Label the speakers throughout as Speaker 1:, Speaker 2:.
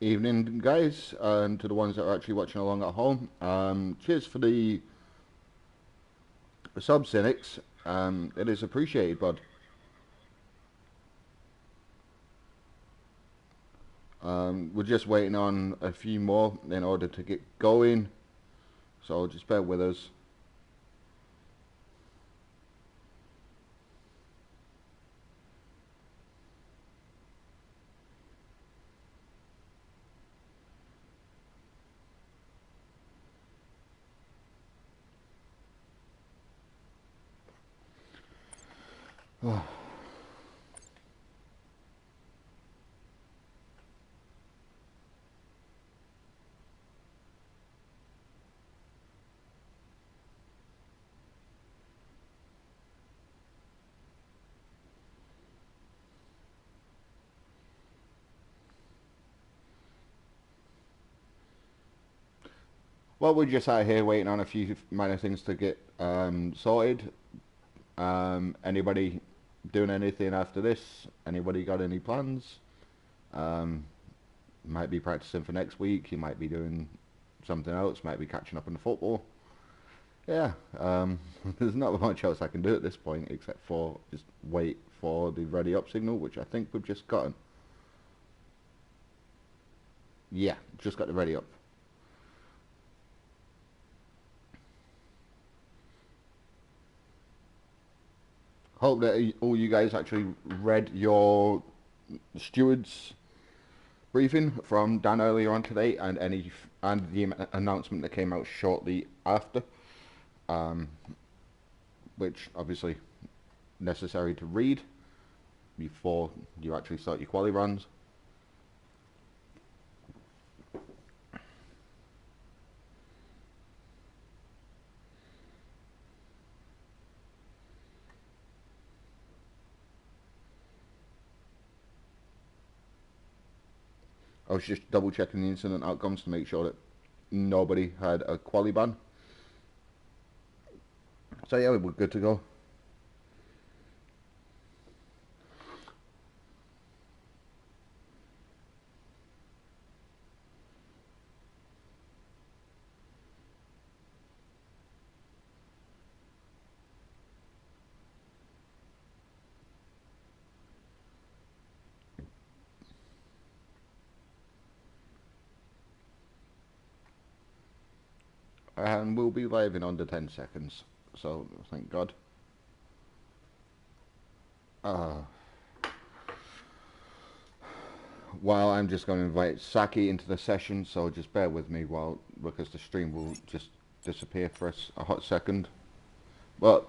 Speaker 1: Evening, guys, and to the ones that are actually watching along at home. Cheers for the sub, Cynics. It is appreciated, bud. We're just waiting on a few more in order to get going, so just bear with us. Well, we're just out here waiting on a few minor things to get sorted. Anybody doing anything after this? Anybody got any plans? Um, might be practicing for next week. You might be doing something else. Might be catching up on the football. Yeah, there's not much else I can do at this point except for just wait for the ready up signal, which I think we've just gotten. Yeah, just got the ready up. Hope that all you guys actually read your steward's briefing from Dan earlier on today, and the announcement that came out shortly after, um, which obviously necessary to read before you actually start your quali runs. I was just double checking the incident outcomes to make sure that nobody had a quali ban. So yeah, we're good to go. And we'll be live in under 10 seconds. So thank God. While I'm just going to invite Saki into the session, so just bear with me because the stream will just disappear for us a hot second. But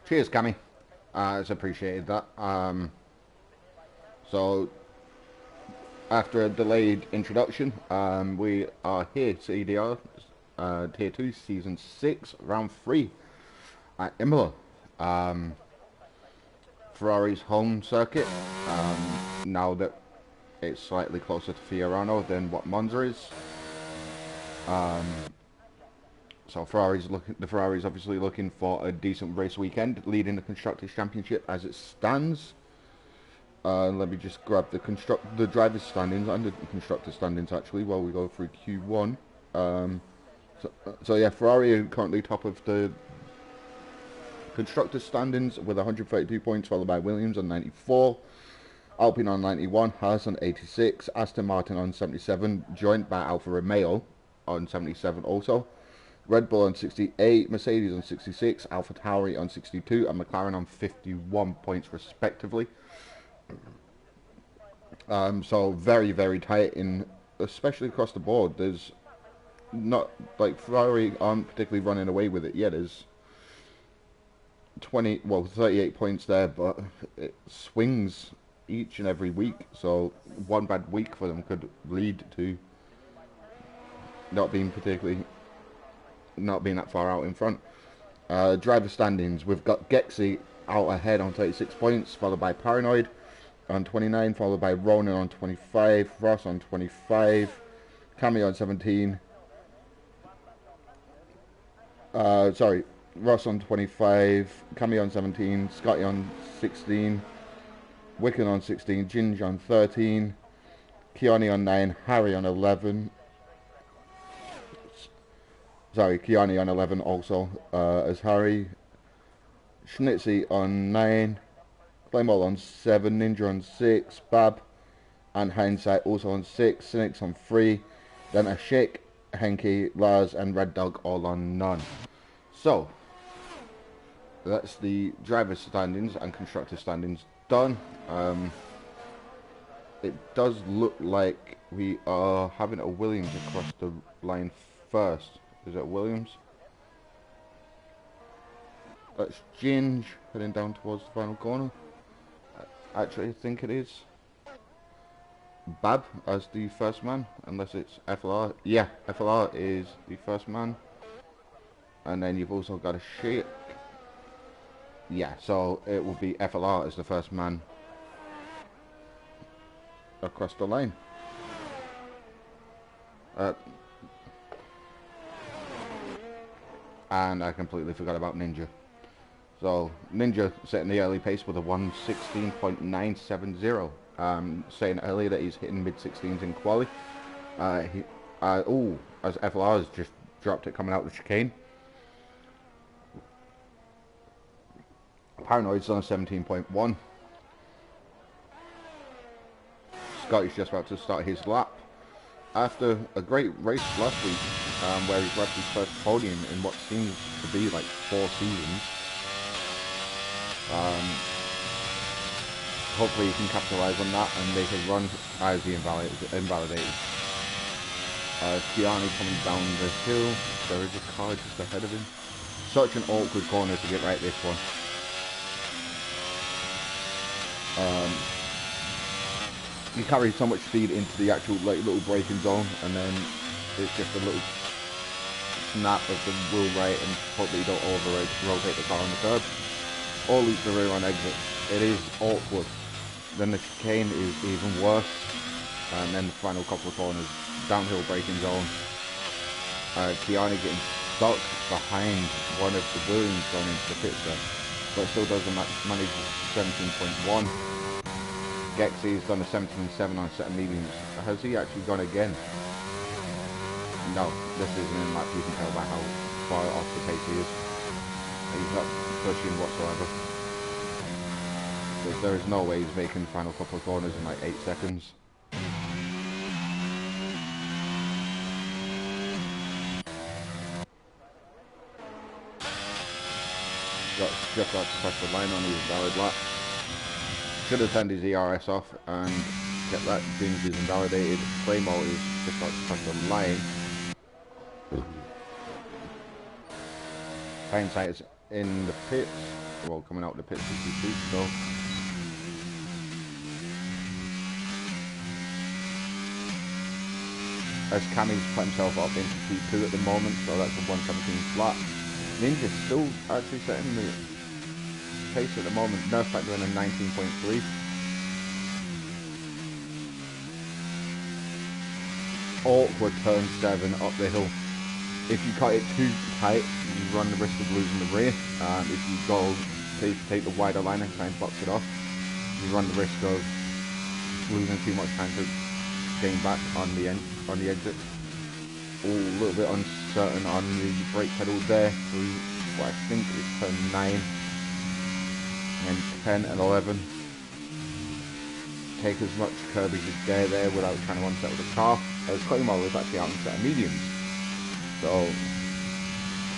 Speaker 1: cheers, Cammy. It's appreciated that. So after a delayed introduction, we are here, CDR Tier 2, Season 6, Round 3 at Imola. Ferrari's home circuit, now that it's slightly closer to Fiorano than what Monza is. So the Ferrari's obviously looking for a decent race weekend, leading the Constructors' Championship as it stands. Let me just grab the drivers' standings and the constructors' standings actually while we go through Q1. So yeah, Ferrari are currently top of the constructors' standings with 132 points, followed by Williams on 94, Alpine on 91, Haas on 86, Aston Martin on 77, joined by Alfa Romeo on 77 also. Red Bull on 68, Mercedes on 66, AlphaTauri on 62, and McLaren on 51 points respectively. So very, very tight especially across the board. There's not, like, Ferrari aren't particularly running away with it yet. There's 38 points there, but it swings each and every week. So one bad week for them could lead to not being that far out in front. Driver standings, we've got Gexy out ahead on 36 points, followed by Paranoid, on 29, followed by Ronan on 25, Ross on 25, Cammy on 17. Sorry, Ross on 25, Cammy on 17, Scotty on 16, Wicken on 16, Ginge on 13, Kiani on 9, Harry on 11. Sorry, Kiani on 11 also as Harry. Schnitzy on 9, Claymore on 7, Ninja on 6, Bab and Hindsight also on 6, Cynics on 3, then a Shake, Henky, Lars and Red Dog all on none. So, that's the driver's standings and constructor standings done. It does look like we are having a Williams across the line first. Is it Williams? That's Ginge heading down towards the final corner. Actually, I think it is Bab as the first man, unless it's FLR. Yeah, FLR is the first man. And then you've also got a Shake. Yeah, so it will be FLR as the first man across the line. And I completely forgot about Ninja. So Ninja setting the early pace with a 1:16.970. Saying earlier that he's hitting mid-16s in quali. As FLR has just dropped it coming out of the chicane. Paranoid's on 17.1. Scotty's just about to start his lap. After a great race last week, where he grabbed his first podium in what seems to be like 4 seasons. Hopefully he can capitalize on that and make a run as he invalidated. Kiani coming down the hill. There is a car just ahead of him. Such an awkward corner to get right this one. You carry so much speed into the actual like little braking zone, and then it's just a little snap of the wheel right, and hopefully you don't rotate the car on the curb or loop the rear on exit. It is awkward. Then the chicane is even worse, and then the final couple of corners, downhill braking zone. Kiani getting stuck behind one of the Williams going into the pits there, but still doesn't manage 17.1. Gexy's done a 17.7 on a set of mediums. Has he actually gone again? No, this isn't in lap. You can tell by how far off the pace he is. He's not pushing whatsoever. But there is no way he's making the final couple of corners in like 8 seconds. Just about to press the line on his valid lap. Should have turned his ERS off and kept that. James is invalidated. Claymore is just about to press the line. Hindsight is in the pits. Well, coming out the pits as we speak, so. As Cammy's put himself up into T2 at the moment, so that's a 117 flat. Ninja's still actually setting the pace at the moment. Nerf factor in a 19.3. Awkward turn 7 up the hill. If you cut it too tight, you run the risk of losing the rear. If you go take the wider line and try and box it off, you run the risk of losing too much time to gain back on the exit. A little bit uncertain on the brake pedal there through what I think is turn 9 and 10 and 11. Take as much curb as you dare there without trying to unsettle the car. As Claymore is actually out on set of mediums, so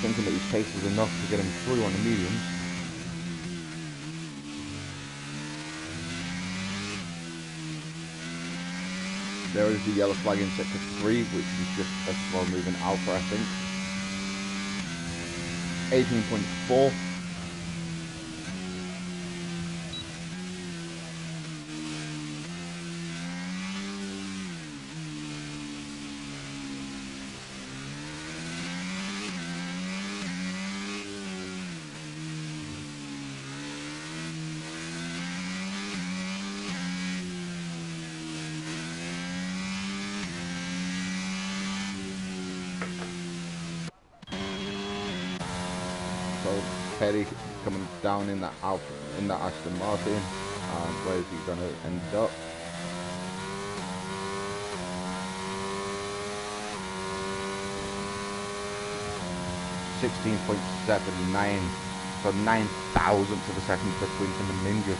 Speaker 1: thinking that his pace is enough to get him through on the mediums. There is the yellow flag in sector 3, which is just a slow moving Alpha, I think. 18.4. So Petty coming down in that Aston Martin. Where is he gonna end up? $16.79, so 9 thousandths of a second between him and Ninja.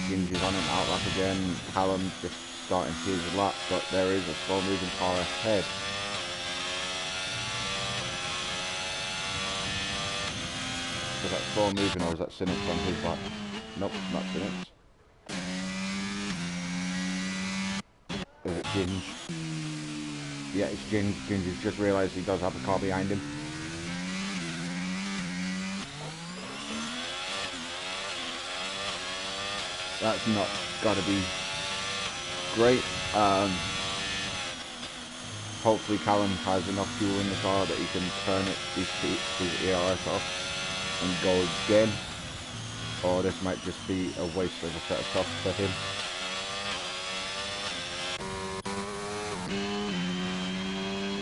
Speaker 1: Ginger's on an out lap again. Callum just starting his lap, but there is a slow moving car ahead. So that's slow moving, or is that Sinnox on his lap? Nope, not Sinnox. Is it Ginge? Yeah, it's Ginge. Ginger's just realised he does have a car behind him. That's not got to be great. Hopefully Callum has enough fuel in the car that he can turn his ERS off and go again. Or this might just be a waste of a set of softs for him.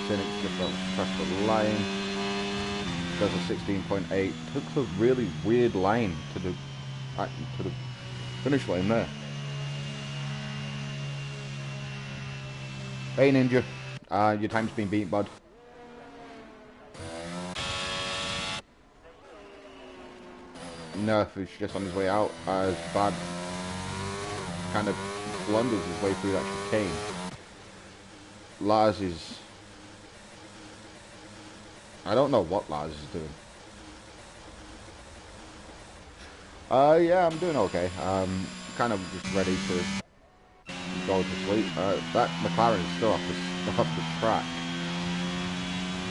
Speaker 1: Sinnox just across the line. Does a 16.8. Took a really weird line to the finish line there. Hey Ninja, your time's been beat, bud. Nerf is just on his way out as Bad kind of blunders his way through that chicane. Lars is... I don't know what Lars is doing. Yeah, I'm doing okay. Kind of just ready to go to sleep. That McLaren is still off the track.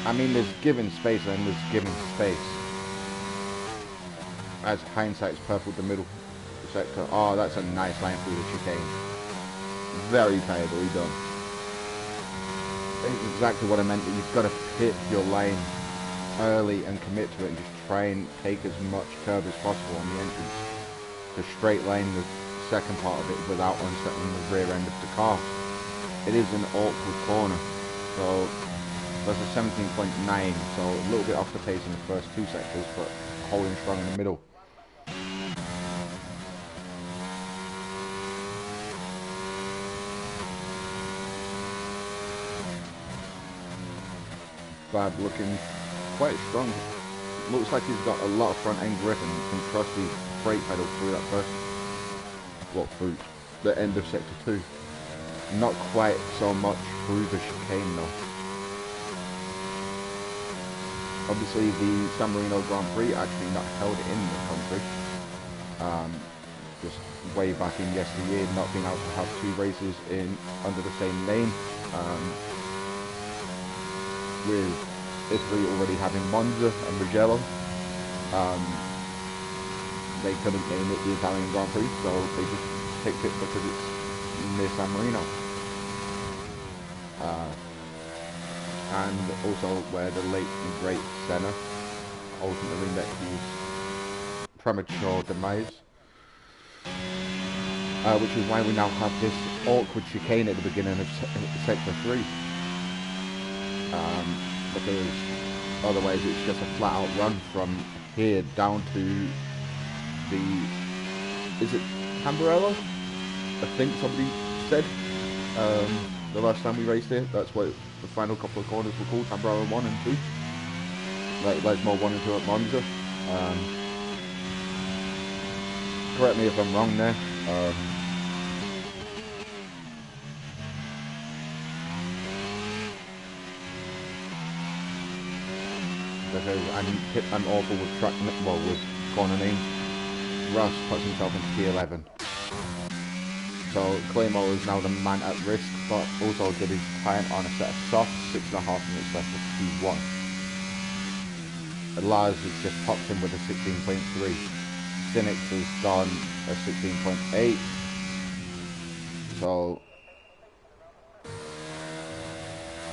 Speaker 1: I mean, there's given space and there's given space. As hindsight's purpled the middle sector. Oh, that's a nice line through the chicane. Very tightly done. It's exactly what I meant, that you've got to pick your line early and commit to it and just try and take as much curve as possible on the entrance to straight line the second part of it without unsettling the rear end of the car. It is an awkward corner, so that's a 17.9, so a little bit off the pace in the first two sectors, but holding strong in the middle. Bad looking quite strong. Looks like he's got a lot of front end grip and can trust the brake pedal through that first, through the end of sector 2. Not quite so much through the chicane though. Obviously the San Marino Grand Prix actually not held in the country. Just way back in yesteryear, not being able to have two races in under the same name. With Italy already having Monza and Mugello, they couldn't name it the Italian Grand Prix, so they just picked it because it's near San Marino. And also where the late and great Senna ultimately met his premature demise. Which is why we now have this awkward chicane at the beginning of Sector 3. Because otherwise it's just a flat out run from here down to the... is it Tamburello? I think somebody said the last time we raced here. That's what the final couple of corners were called, Tamburello 1 and 2. Like Lesmo 1 and 2 at Monza. Correct me if I'm wrong there. Because I'm awful with with corner names. Russ puts himself into P11. So Claymore is now the man at risk, but also did his time on a set of soft, 6.5 minutes left of P1. And Lars has just popped him with a 16.3. Sinnox has done a 16.8. So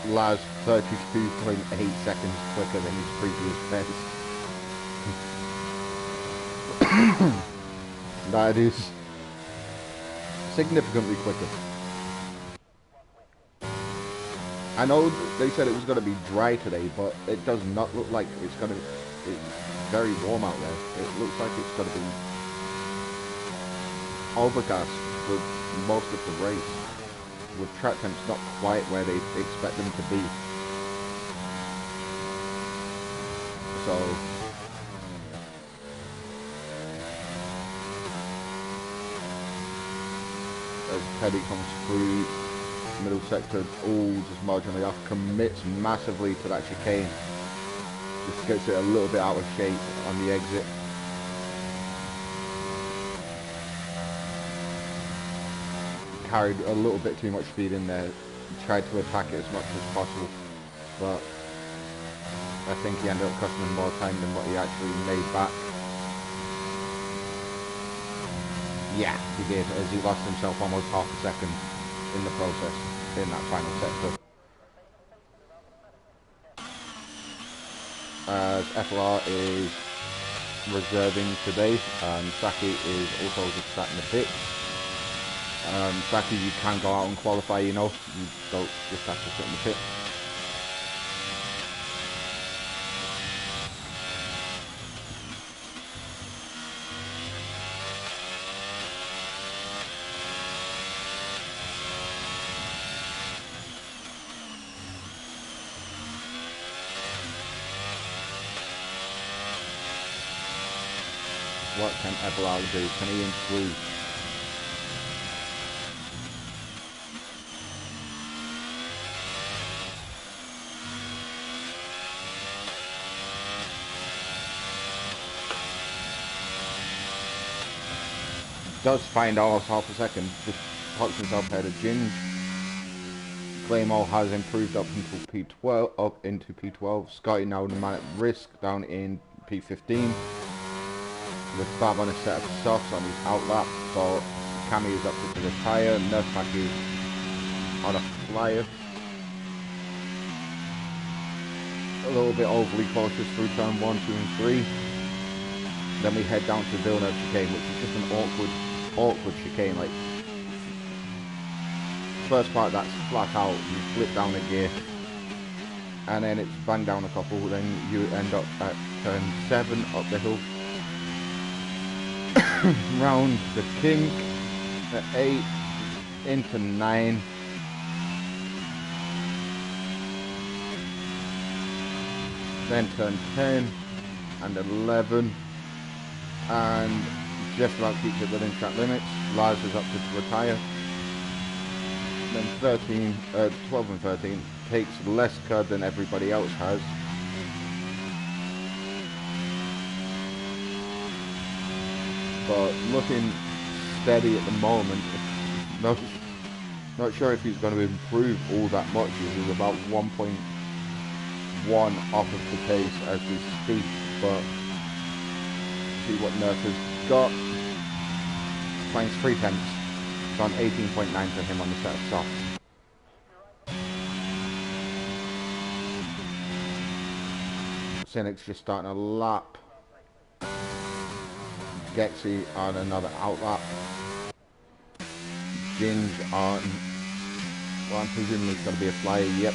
Speaker 1: Lars 32.8 seconds quicker than his previous best. That is significantly quicker. I know they said it was going to be dry today, but it does not look like it's going to. It's very warm out there. It looks like it's going to be overcast for most of the race, with track temps not quite where they expect them to be. So as Teddy comes through middle sector, just marginally off, commits massively to that chicane, just gets it a little bit out of shape on the exit. Carried a little bit too much speed in there, tried to attack it as much as possible, but I think he ended up costing him more time than what he actually made back. Yeah, he did, as he lost himself almost half a second in the process in that final sector. As FLR is reserving today, and Saki is also just sat in the pit. Saki, you can go out and qualify, you know, you don't just have to sit in the pit. What can FLR do? Can he improve? Does find almost half a second, just pops himself ahead of Ginge. Claymore has improved up into P12. Scotty now the man at risk down in P15. With Fab on a set of softs on his outlap, so Cammy is up to the tyre, Nursepack is on a flyer. A little bit overly cautious through turn 1, 2 and 3. Then we head down to Villeneuve chicane, which is just an awkward chicane. Like, first part that's flat out, you flip down a gear, and then it's bang down a couple, then you end up at turn 7 up the hill. Round the kink at 8 into 9. Then turn 10 and 11, and just about keeps it within track limits. Lars is up to retire. Then 12 and 13 takes less curb than everybody else has. But looking steady at the moment. Not sure if he's going to improve all that much. He's about 1.1 off of the pace as we speak. But see what Nerf has got. Finds 3 tenths. So on 18.9 for him on the set of softs. Cynic's just starting a lap. Gexy on another outlap. Ginge on, well, I'm presuming it's going to be a flyer, yep.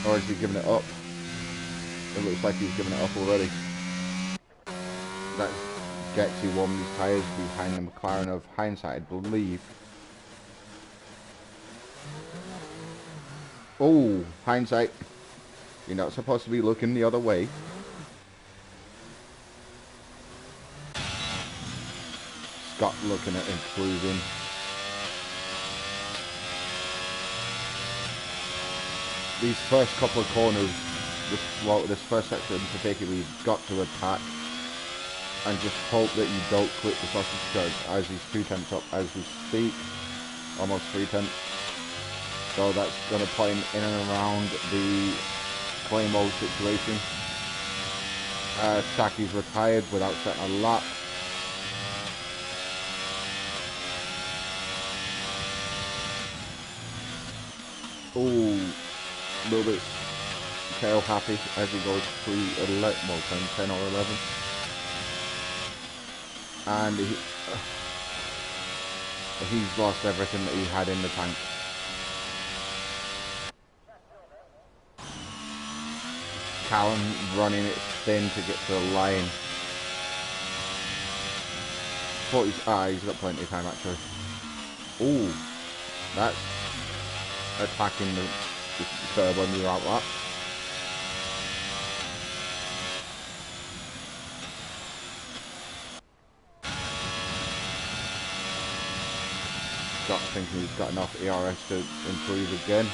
Speaker 1: Or is he giving it up? It looks like he's giving it up already. That's Gexy warming his tyres behind the McLaren of Hindsight, I believe. Oh, Hindsight. You're not supposed to be looking the other way. Scott looking at improving. These first couple of corners, this first section in particular, you've got to attack and just hope that you don't clip the sausage curve as he's 2 tenths up as we speak. Almost 3 tenths. So that's going to put him in and around the Claymore situation. Saki's retired without setting a lap. Oh, a little bit tail happy as he goes through 10 or 11. And he's lost everything that he had in the tank. Callum running it thin to get to the line. Thought he's got plenty of time actually. Ooh, that's attacking the turbo near out lap. Scott thinking he's got enough ERS to improve again.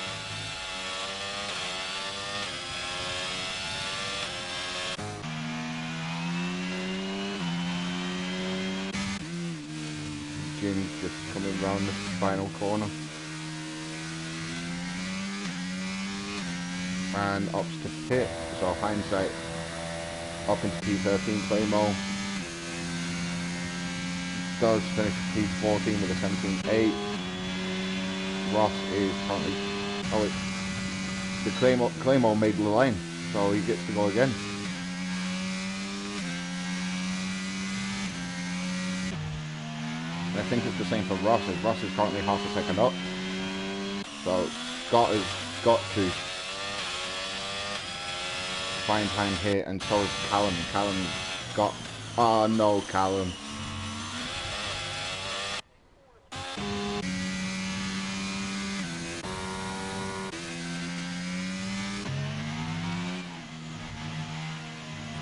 Speaker 1: Jim's just coming round the final corner. And ups to pit, so hindsight up into P13 Claymore. Does finish P14 with a 17.8. Ross is currently, oh it's the Claymore made the line, so he gets to go again. And I think it's the same for Ross, as Ross is currently half a second up. So Scott has got to find time here, and so is Callum. Callum's got, oh no, Callum.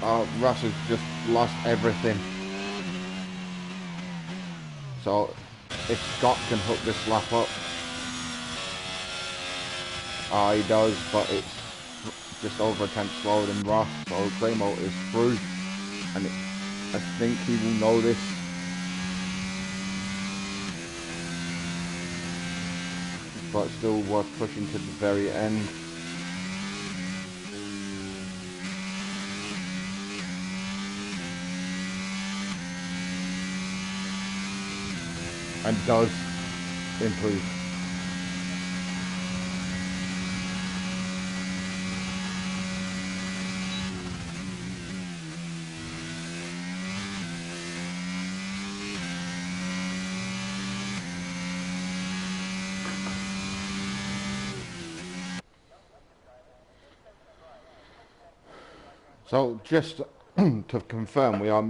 Speaker 1: Oh, Ross has just lost everything. So if Scott can hook this lap up, he does, but it's just over a tenth slower than Ross, so Claymore is through, and I think he will know this. But still worth pushing to the very end. And does improve. So just to confirm, we are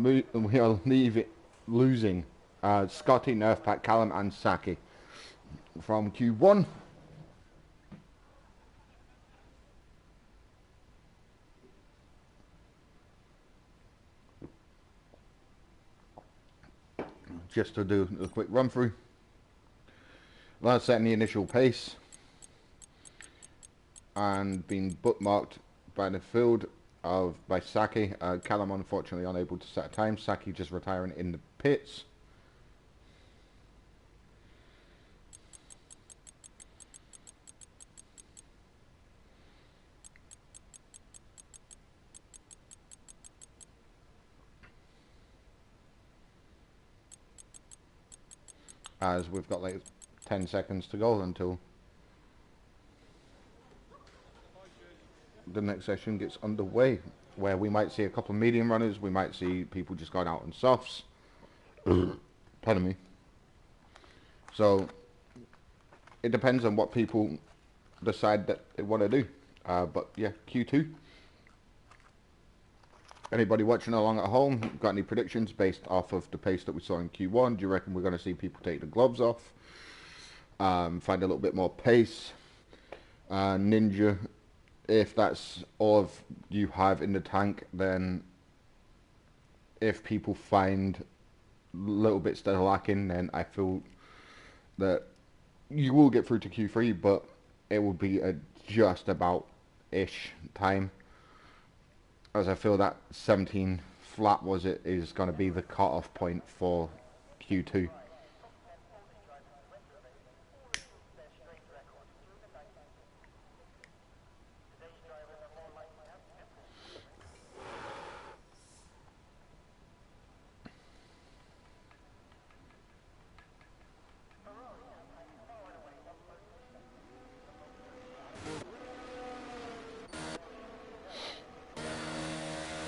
Speaker 1: losing Scotty, Nerfpack, Callum and Saki from Q1. Just to do a quick run through. That's setting the initial pace and being bookmarked by the field by Saki. Callum unfortunately unable to set a time. Saki just retiring in the pits. As we've got like 10 seconds to go until the next session gets underway, where we might see a couple of medium runners, we might see people just going out on softs. Pardon me. So it depends on what people decide that they want to do. But yeah, Q2. Anybody watching along at home, got any predictions based off of the pace that we saw in Q1? Do you reckon we're going to see people take the gloves off? Find a little bit more pace? Ninja, if that's all of you have in the tank, then if people find little bits that are lacking, then I feel that you will get through to Q3, but it will be a just about ish time, as I feel that 17 flat is going to be the cut-off point for Q2.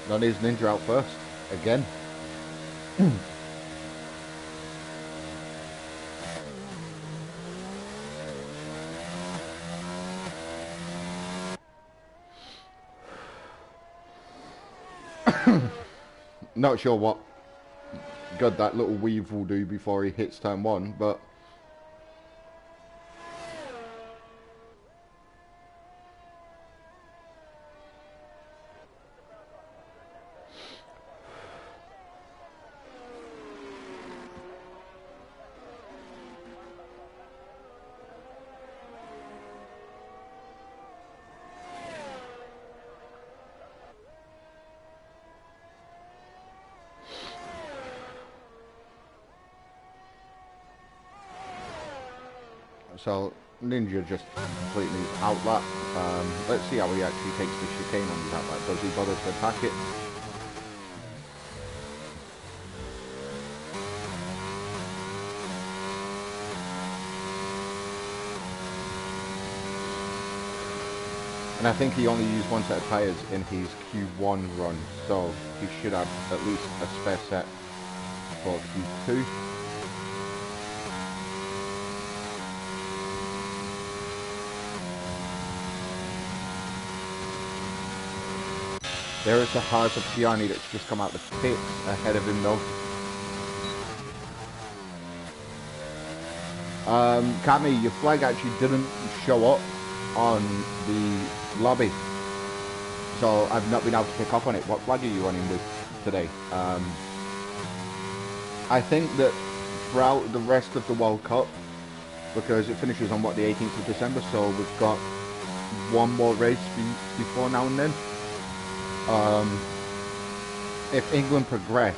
Speaker 1: That is Ninja out first, again. Not sure what good that little weave will do before he hits turn 1, but so Ninja just completely outlap. Let's see how he actually takes the chicane on his outlap. Does he bother to attack it? And I think he only used one set of tyres in his Q1 run, so he should have at least a spare set for Q2. There is the Haas of Kiani that's just come out the pits ahead of him though. Cammy, your flag actually didn't show up on the lobby, so I've not been able to pick up on it. What flag are you running with today? I think that throughout the rest of the World Cup, because it finishes on what, the 18th of December, so we've got one more race before now and then. If England progress,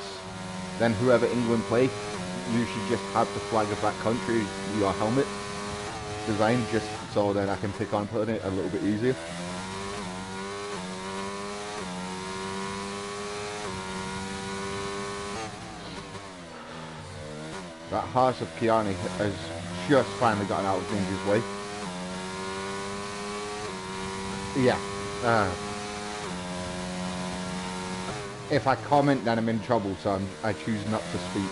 Speaker 1: then whoever England play, you should just have the flag of that country, your helmet design, just so that I can pick on putting it a little bit easier. That Haas of Kiani has just finally gotten out of Ninja's way. Yeah. If I comment, then I'm in trouble, so I choose not to speak.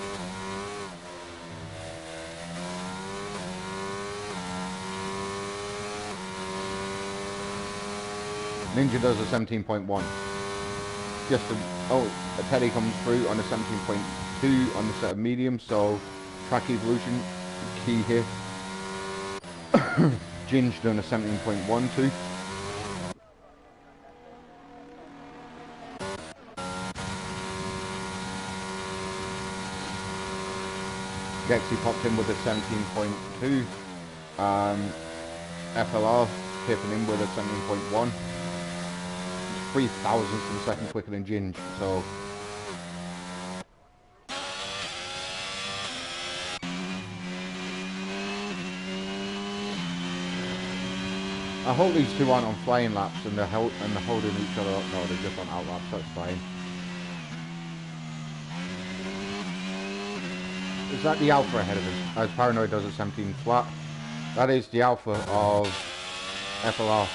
Speaker 1: Ninja does a 17.1. A Teddy comes through on a 17.2 on the set of medium, so track evolution key here. Ginge done a 17.12. Gexy popped in with a 17.2. FLR tipping in with a 17.1. 3 thousandths of a second quicker than Ginge, so I hope these two aren't on flying laps and they're holding each other up. No, they're just on out laps, so it's fine. Is that the Alpha ahead of him? As Paranoid does at 17 flat. That is the Alpha of FLR.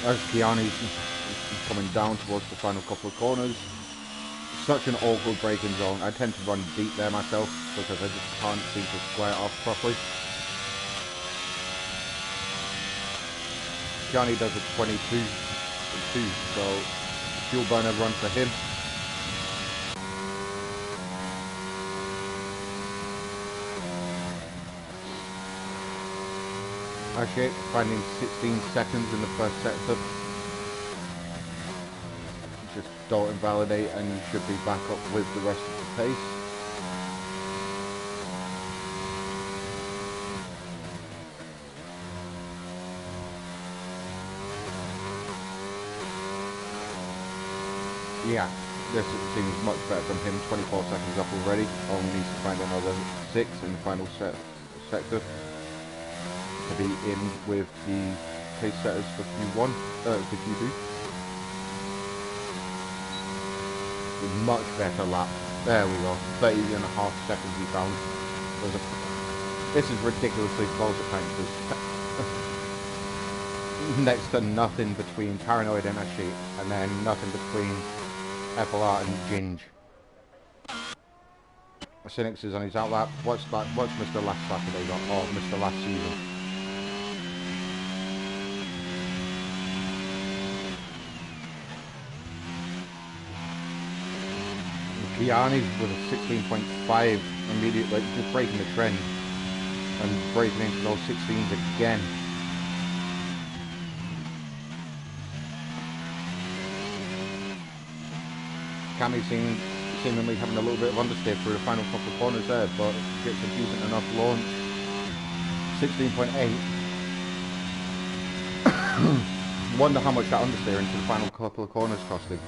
Speaker 1: As Kiani's coming down towards the final couple of corners. Such an awkward braking zone. I tend to run deep there myself because I just can't seem to square it off properly. Kiani does a 22, so fuel burner run for him. Ashik finding 16 seconds in the first sector. Just don't invalidate and you should be back up with the rest of the pace. Yeah, this seems much better from him. 24 seconds up already. Only needs to find another 6 in the final sector to be in with the pace setters for Q1, for Q2. Much better lap. There we go. 30.5 seconds he found. This is ridiculously close at times. There's next to nothing between Paranoid and Ashi, and then nothing between FLR and Ginge. Cynics is on his outlap. What's that? What's Mr. Last Saturday got? Or Mr. Last Season? Kiani's with a 16.5, immediately just breaking the trend and breaking into those 16s again. Cammy seemingly having a little bit of understeer through the final couple of corners there, but gets a decent enough launch. 16.8. Wonder how much that understeer into the final couple of corners cost him.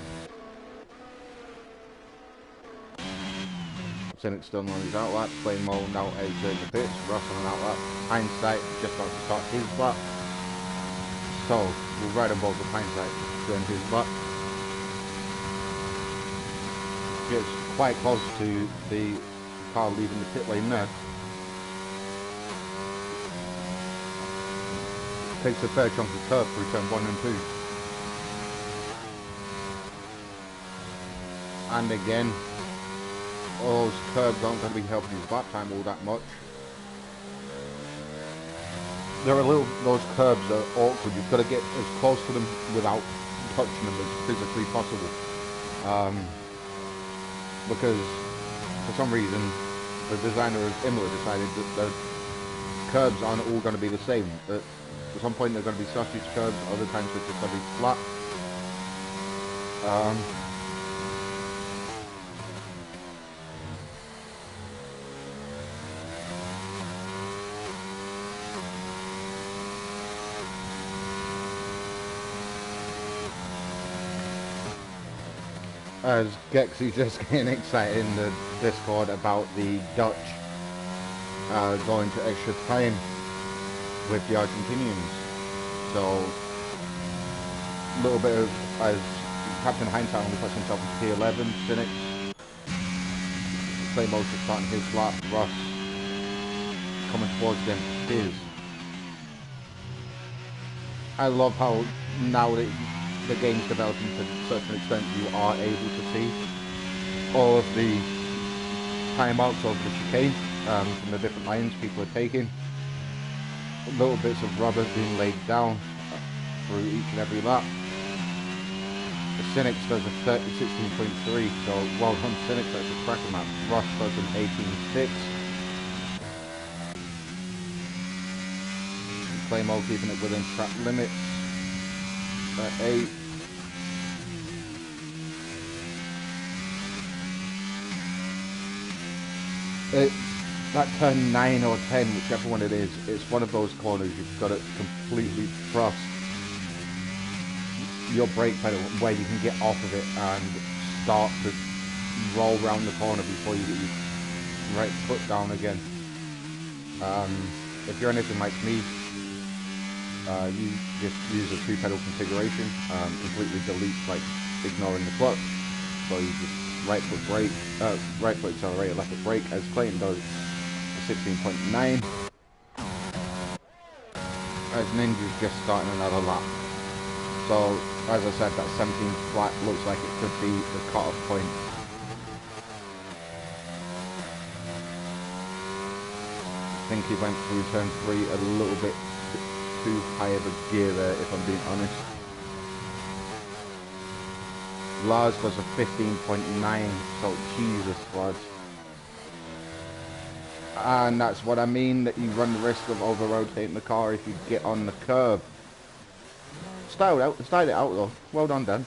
Speaker 1: Cynic still on his outlap, playing Mo now exiting the pits, Ross on an outlap, Hindsight just about to start his lap. So, we're right on board with Hindsight doing his lap. Gets quite close to the car leaving the pit lane there. Takes a fair chunk of curb through turn 1 and 2. And again, all those curbs aren't going to be helping his lap time all that much. There are those curbs are awkward. You've got to get as close to them without touching them as physically possible. Because for some reason the designer of Imola decided that the curbs aren't all going to be the same. At some point they're going to be sausage curbs, other times they're just going to be flat. As Gexy's just getting excited in the Discord about the Dutch going to extra time with the Argentinians. So, a little bit of, as Captain Hindsight only puts himself into P11, Cynic, Play Motor starting his lap, Ross coming towards them, his. I love how now that the game's developing to such an extent, you are able to see all of the timeouts over the chicane from the different lines people are taking. Little bits of rubber being laid down through each and every lap. The Cynics does a 16.3, so well done Cynics, that's a cracking lap. Ross does an 18.6. Claymore keeping it within track limits. 8. That turn 9 or 10, whichever one it is, it's one of those corners you've got to completely trust your brake pedal where you can get off of it and start to roll around the corner before you get your right foot down again. If you're anything like me, you just use a 2-pedal configuration, completely delete, like ignoring the clutch, so you just right foot brake, right foot accelerator, left foot brake, as Clayton does, 16.9. As Ninja's just starting another lap. So, as I said, that 17 flat looks like it could be the cut-off point. I think he went through turn 3 a little bit too high of a gear there, if I'm being honest. Lars was a 15.9, so Jesus, lads. And that's what I mean, that you run the risk of over-rotating the car if you get on the curb. Styled it out though. Well done, Dan.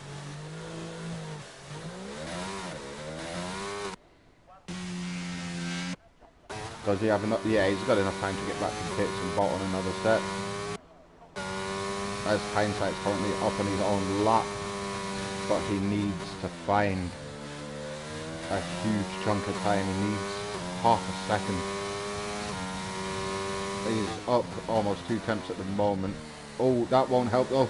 Speaker 1: Does he have enough? Yeah, he's got enough time to get back to the pits and bolt on another set. As Hindsight's currently up on his own lap, but he needs to find a huge chunk of time. He needs half a second. He's up almost 2 tenths at the moment. Oh, that won't help though.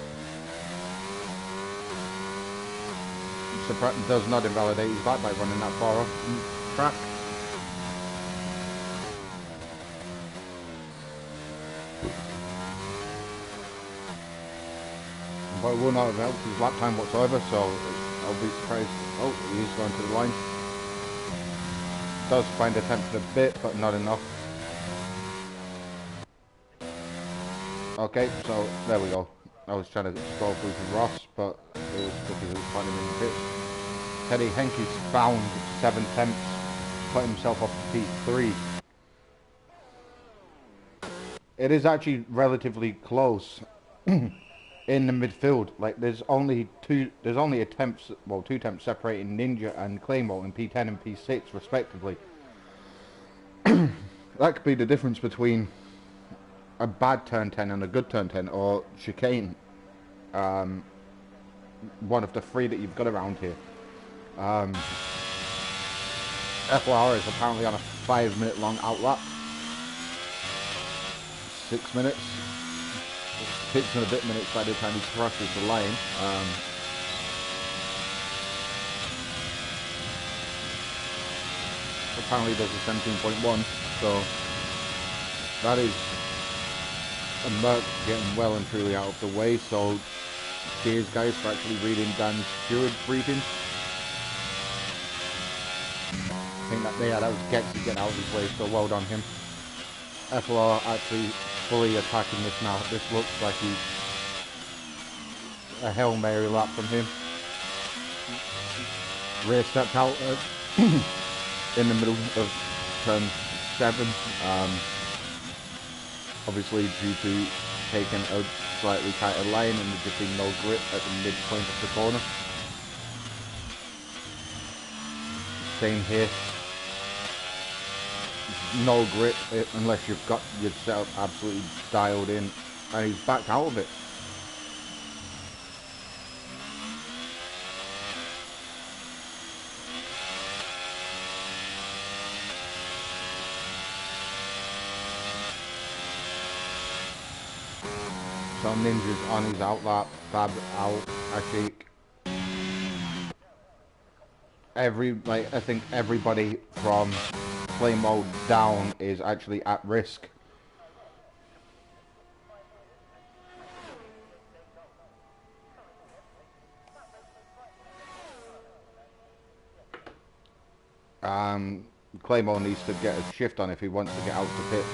Speaker 1: Does not invalidate his back by running that far off track. But it will not have helped his lap time whatsoever, so I'll be surprised. Oh, he's going to the line. does find attempts a bit, but not enough. Okay, so there we go. I was trying to scroll through to Ross, but it was because it was finding him in the pits. Teddy Henke's found 7 attempts, put himself up to P3. It is actually relatively close in the midfield. Like there's only two attempts, well, 2 attempts separating Ninja and Claymore in P10 and P6 respectively. That could be the difference between a bad turn 10 and a good turn 10, or chicane. One of the 3 that you've got around here. FLR is apparently on a 5-minute long outlap. 6 minutes. 6 and a bit minutes by the time he crosses the line. Apparently there's a 17.1, so that is a Merc getting well and truly out of the way. So cheers guys for actually reading Dan's steward briefing. I think that was Gexy getting out of his way, so well done him. FLR actually fully attacking this now. This looks like he's a Hail Mary lap from him. Rear stepped out in the middle of turn 7. Obviously due to taking a slightly tighter line and there just being no grip at the midpoint of the corner. Same here. No grip unless you've got yourself absolutely dialed in, and he's backed out of it. So Ninja's on his outlap, Fab out, Ashik. I think everybody from play mode down is actually at risk. Claymore needs to get a shift on if he wants to get out the pits.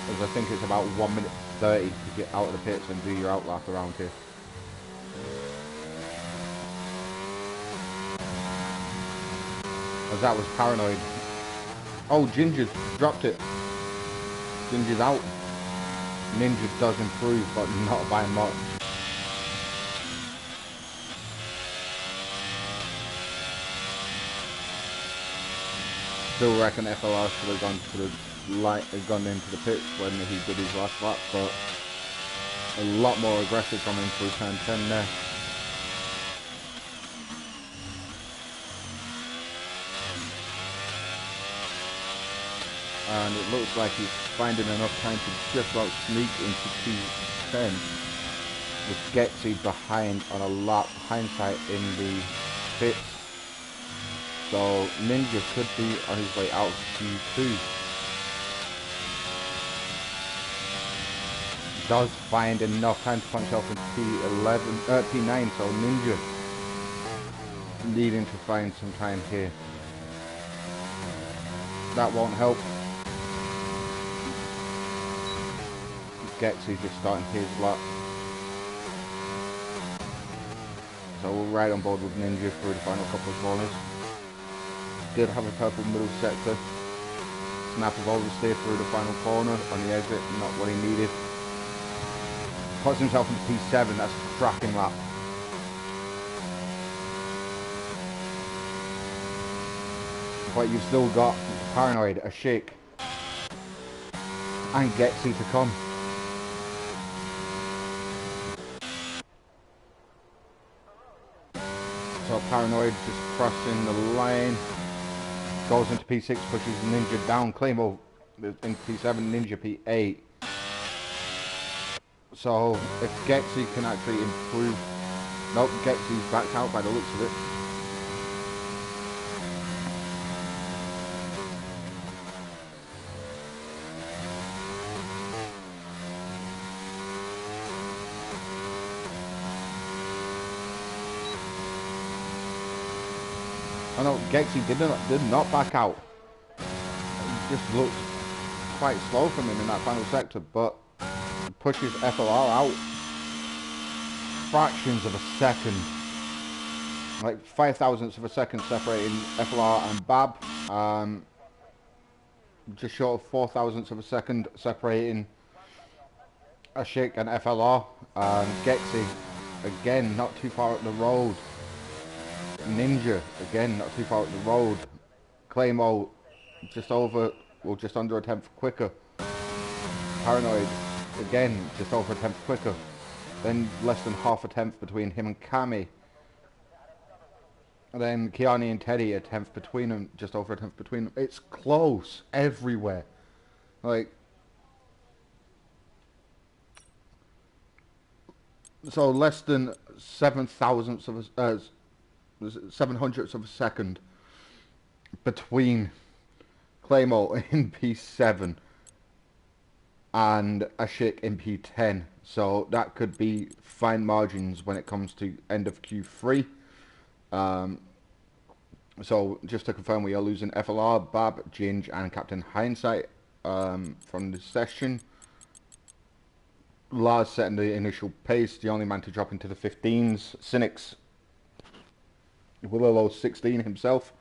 Speaker 1: As I think it's about 1 minute 30 to get out of the pits and do your outlap around here. As that was paranoid. Oh, Ginger's dropped it. Ginger's out. Ninja does improve, but not by much. Still reckon FLR should have gone into the pits when he did his last lap, but a lot more aggressive from him through turn 10 there. And it looks like he's finding enough time to just about sneak into P10 with Getsy behind on a lap hindsight in the pits. So Ninja could be on his way out of Q2. Does find enough time to punch himself into P9, so Ninja needing to find some time here. That won't help. Gexy just starting his lap. So we're right on board with Ninja through the final couple of corners. Did have a purple middle sector. Snap of oversteer through the final corner on the exit, not what he needed. Puts himself into P7, that's a cracking lap. But you've still got Paranoid, a shake, and Gexy to come. So Paranoid just crossing the line, goes into P6, pushes Ninja down, Claymore in P7, Ninja P8. So if Gexy can actually improve, nope, Gexy's backed out by the looks of it. I know Gexy did not back out. It just looked quite slow from him in that final sector, but pushes FLR out fractions of a second. Like 5 thousandths of a second separating FLR and Bab. Just short of 4 thousandths of a second separating Ashik and FLR. Gexy, again, not too far up the road. Ninja, again, not too far up the road. Claymore, just over, well, just under a tenth quicker. Paranoid, again, just over a tenth quicker. Then less than half a tenth between him and Kami. And then Kiani and Teddy, a tenth between them, just over a tenth between them. It's close everywhere. Like, so less than 7 thousandths of a, 700ths of a second between Claymore in P7 and Ashik in P10. So that could be fine margins when it comes to end of Q3. So just to confirm, we are losing FLR, Bab, Ginge and Captain Hindsight from the session. Lars setting the initial pace, the only man to drop into the 15s. Cynics, Willow 16 himself.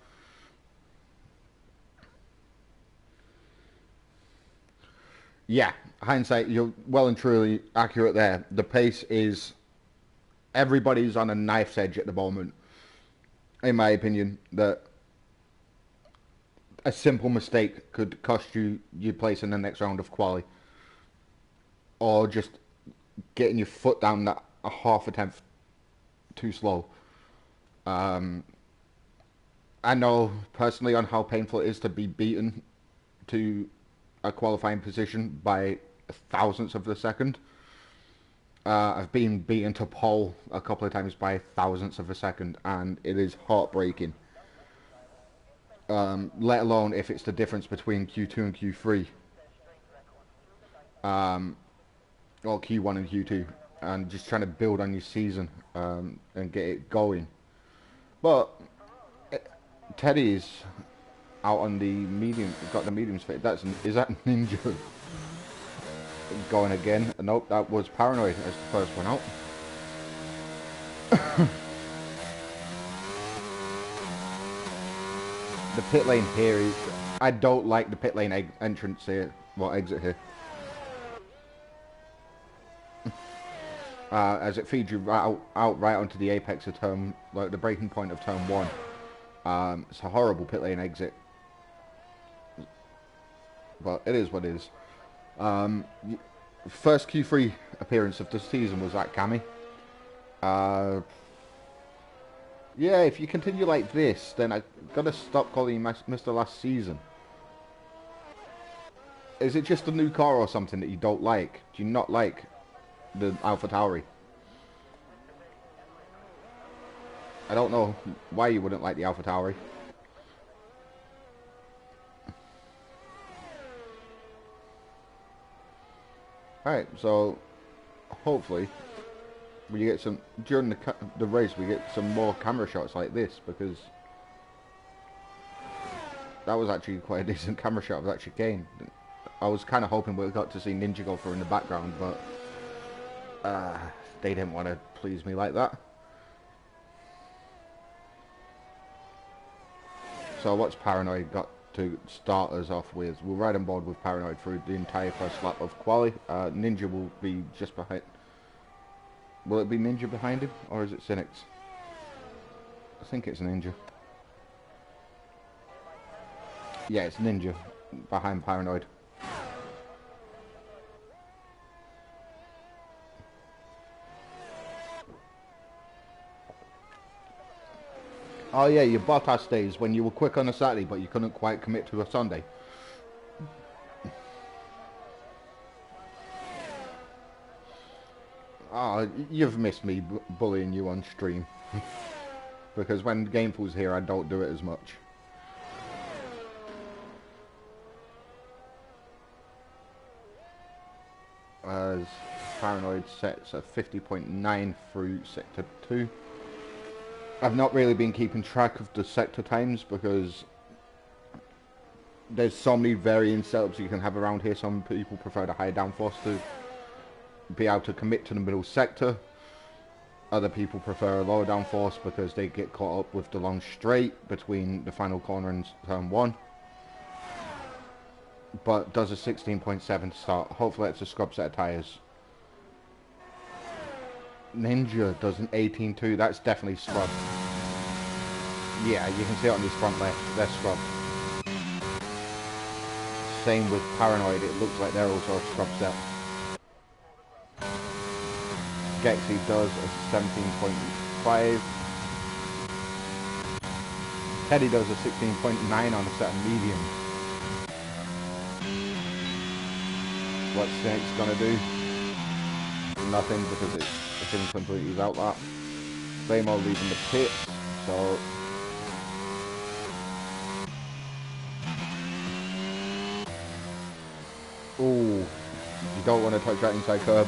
Speaker 1: Yeah, Hindsight, you're well and truly accurate there. The pace is, everybody's on a knife's edge at the moment. In my opinion, that a simple mistake could cost you your place in the next round of quali. Or just getting your foot down that a half a tenth too slow. I know personally on how painful it is to be beaten to a qualifying position by thousandths of a second. I've been beaten to pole a couple of times by thousandths of a second, and it is heartbreaking. Let alone if it's the difference between Q2 and Q3. Or Q1 and Q2. And just trying to build on your season and get it going. But Teddy's out on the medium, got the mediums fit. Is that Ninja going again? Nope, that was Paranoid as the first one out. The pit lane here is, I don't like the pit lane entrance here, well, exit here. As it feeds you out right onto the apex of turn, like the breaking point of turn 1. It's a horrible pit lane exit, but it is what it is. First Q3 appearance of the season was at Kami. Yeah, if you continue like this, then I gotta stop calling you Mr. Last Season. Is it just a new car or something that you don't like? Do you not like the Alpha Tauri? I don't know why you wouldn't like the Alpha Tauri. Alright, so hopefully we get some, during the race we get some more camera shots like this, because that was actually quite a decent camera shot of that chicane. I was kind of hoping we got to see Ninja go for in the background, but they didn't want to please me like that. So what's Paranoid got to start us off with? We'll ride on board with Paranoid through the entire first lap of quali. Ninja will be just behind. Will it be Ninja behind him, or is it Cynics? I think it's Ninja. Yeah, it's Ninja behind Paranoid. Oh yeah, your Bottas days when you were quick on a Saturday but you couldn't quite commit to a Sunday. Oh, you've missed me bullying you on stream. Because when Gameful's here I don't do it as much. As Paranoid sets a 50.9 through Sector 2. I've not really been keeping track of the sector times because there's so many varying setups you can have around here. Some people prefer the high downforce to be able to commit to the middle sector. Other people prefer a lower downforce because they get caught up with the long straight between the final corner and turn 1. But does a 16.7 start. Hopefully it's a scrub set of tyres. Ninja does an 18.2. That's definitely scrubbed. Yeah, you can see it on these front left. They're scrubbed. Same with Paranoid. It looks like they're also a scrub set. Gexy does a 17.5. Teddy does a 16.9 on a set of medium. What's Cynic's gonna do? Nothing, because it's incomplete. He's out that. Claymore leaving the pit, so ooh, you don't want to touch that inside curb.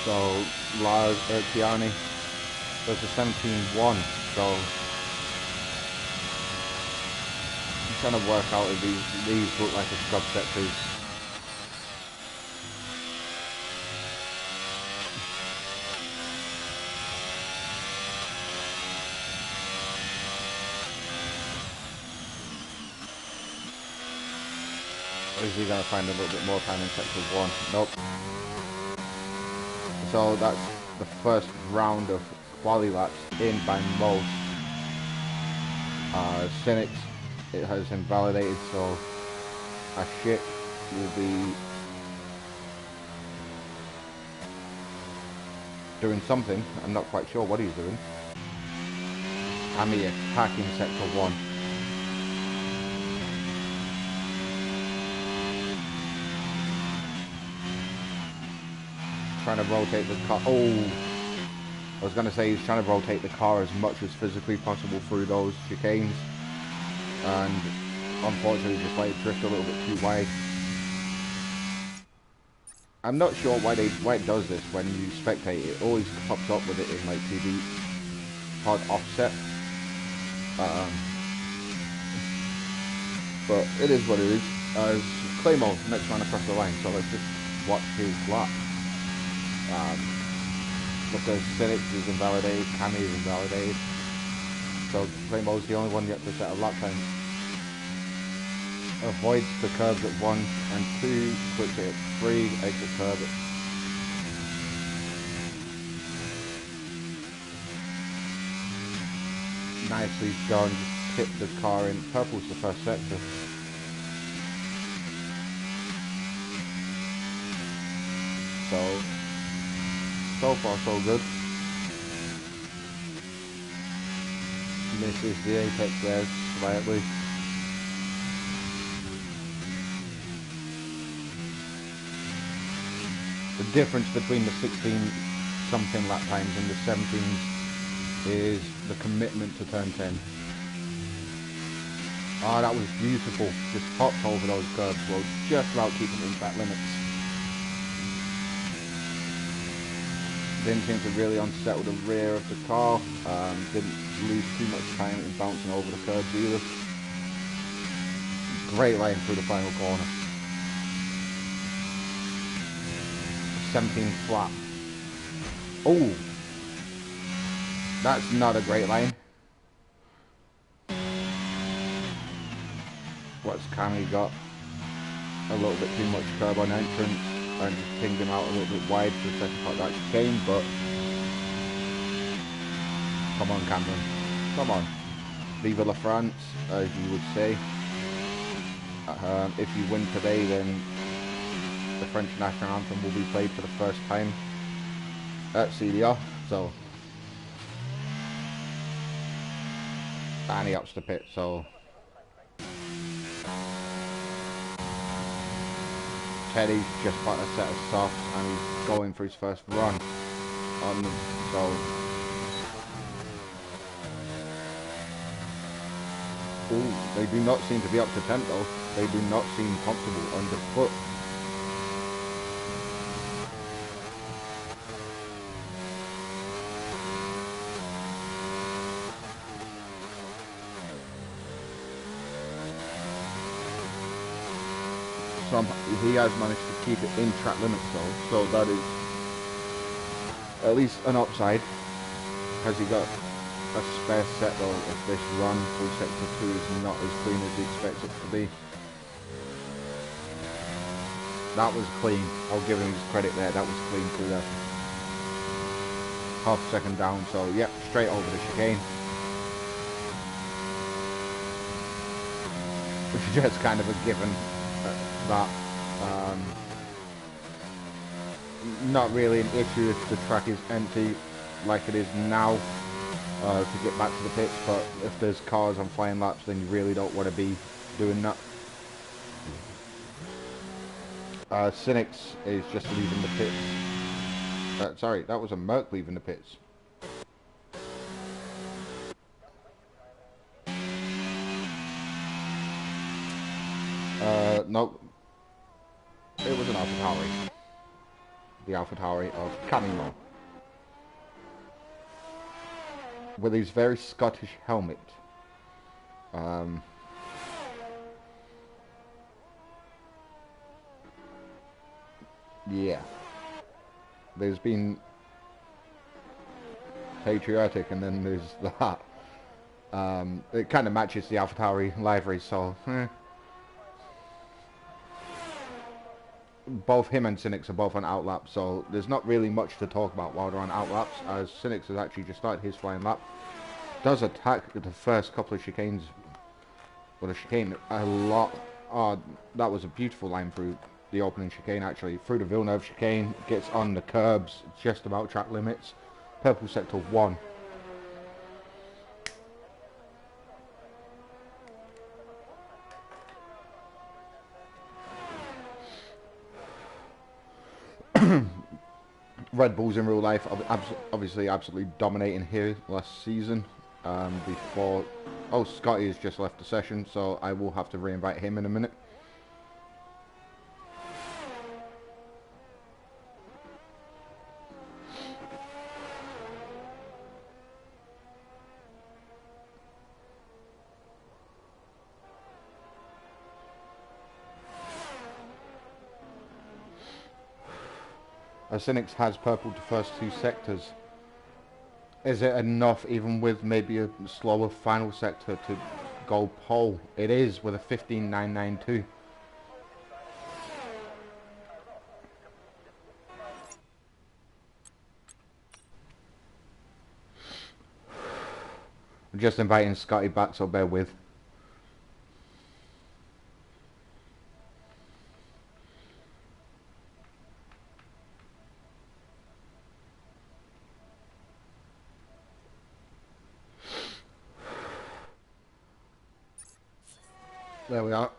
Speaker 1: So Lars Kiani does a 17.1. So I'm trying to work out if these look like a scrub set too. Is he going to find a little bit more time in sector 1? Nope. So that's the first round of quali laps in by most. Cynics, it has invalidated, so Ashik will be doing something. I'm not quite sure what he's doing. Ami attacking sector 1. Trying to rotate the car. Oh, I was going to say he's trying to rotate the car as much as physically possible through those chicanes, and unfortunately just let it drift a little bit too wide. I'm not sure why it does this when you spectate. It always pops up with it in like TV hard offset, but it is what it is. As Claymore next man across the line, so let's just watch his lap. Because Cynics is invalidated, Cammy is invalidated, so Claymore's the only one yet to set a lap time. Avoids the curbs at 1 and 2, quits it at 3, exit curb at nicely done, just tipped the car in. Purple's the first sector. So far so good. Misses the apex there slightly. The difference between the 16 something lap times and the 17s is the commitment to turn 10. Ah, that was beautiful. Just hopped over those curbs, well, just about keeping it in track limits. Didn't seem to really unsettle the rear of the car. Didn't lose too much time in bouncing over the curbs either. Great line through the final corner. 17 flat. Oh, that's not a great line. What's Cammy got? A little bit too much curb on entrance and just pinged him out a little bit wide for the second part that came, but come on Cameron, come on. Viva la France, as you would say. If you win today, then the French national anthem will be played for the first time at CDR, so. And he ups the pit, so. Teddy's just got a set of softs and he's going for his first run on them, so. Ooh, they do not seem to be up to tempo. They do not seem comfortable underfoot. he has managed to keep it in track limits though, so that is at least an upside. Has he got a spare set though if this run through sector 2 is not as clean as he expects it to be? That was clean. I'll give him his credit there. That was clean through there. Half second down, so yep, straight over the chicane. Which is just kind of a given that not really an issue if the track is empty like it is now to get back to the pits, but if there's cars on flying laps then you really don't want to be doing that. Cynics is just leaving the pits. Sorry, that was a Merc leaving the pits. No, it was an AlphaTauri. The AlphaTauri of Canimo. With his very Scottish helmet. Yeah. There's been patriotic and then there's that. It kind of matches the AlphaTauri livery, so both him and Cynics are both on outlap, so there's not really much to talk about while they're on outlaps, as Cynics has actually just started his flying lap. Does attack the first couple of chicanes, or the chicane a lot. Oh, that was a beautiful line through the opening chicane actually. Through the Villeneuve chicane, gets on the curbs, just about track limits. Purple sector 1. Red Bulls in real life, obviously absolutely dominating here last season. Before, oh, Scotty has just left the session, so I will have to re-invite him in a minute. Cynics has purpled the first 2 sectors. Is it enough, even with maybe a slower final sector, to go pole? It is, with a 15.992. I'm just inviting Scotty back, so bear with. There we are.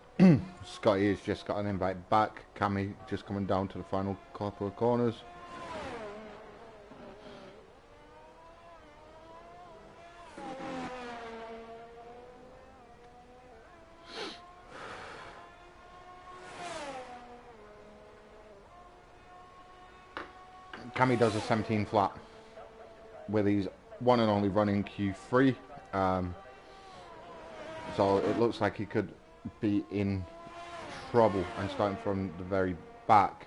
Speaker 1: Scotty has just got an invite back. Cammy just coming down to the final couple of corners. Cammy does a 17 flat with his one and only running Q3. So it looks like he could be in trouble, and starting from the very back,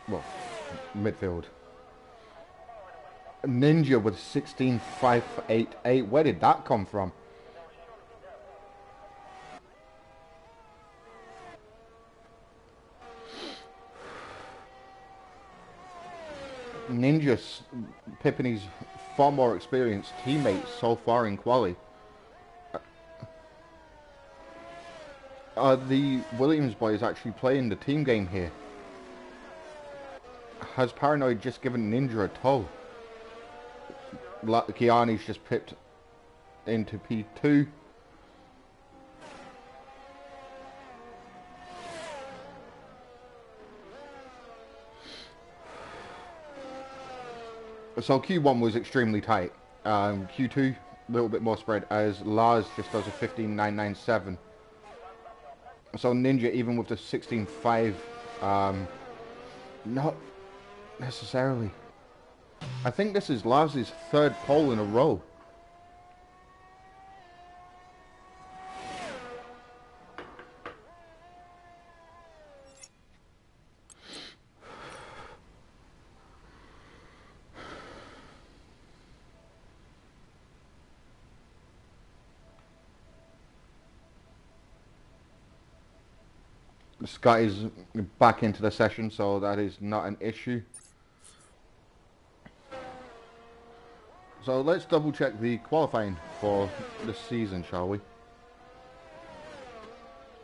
Speaker 1: well, midfield. Ninja with 16.588. Where did that come from? Ninja's pipping his far more experienced teammates so far in quali. The Williams boys actually playing the team game here. Has Paranoid just given Ninja a tow? Kiani's just pipped into P2. So Q1 was extremely tight. Q2 a little bit more spread, as Lars just does a 15.997. So Ninja, even with the 16.5, not necessarily. I think this is Lars' 3rd pole in a row. Scott is back into the session, so that is not an issue. So let's double check the qualifying for this season, shall we?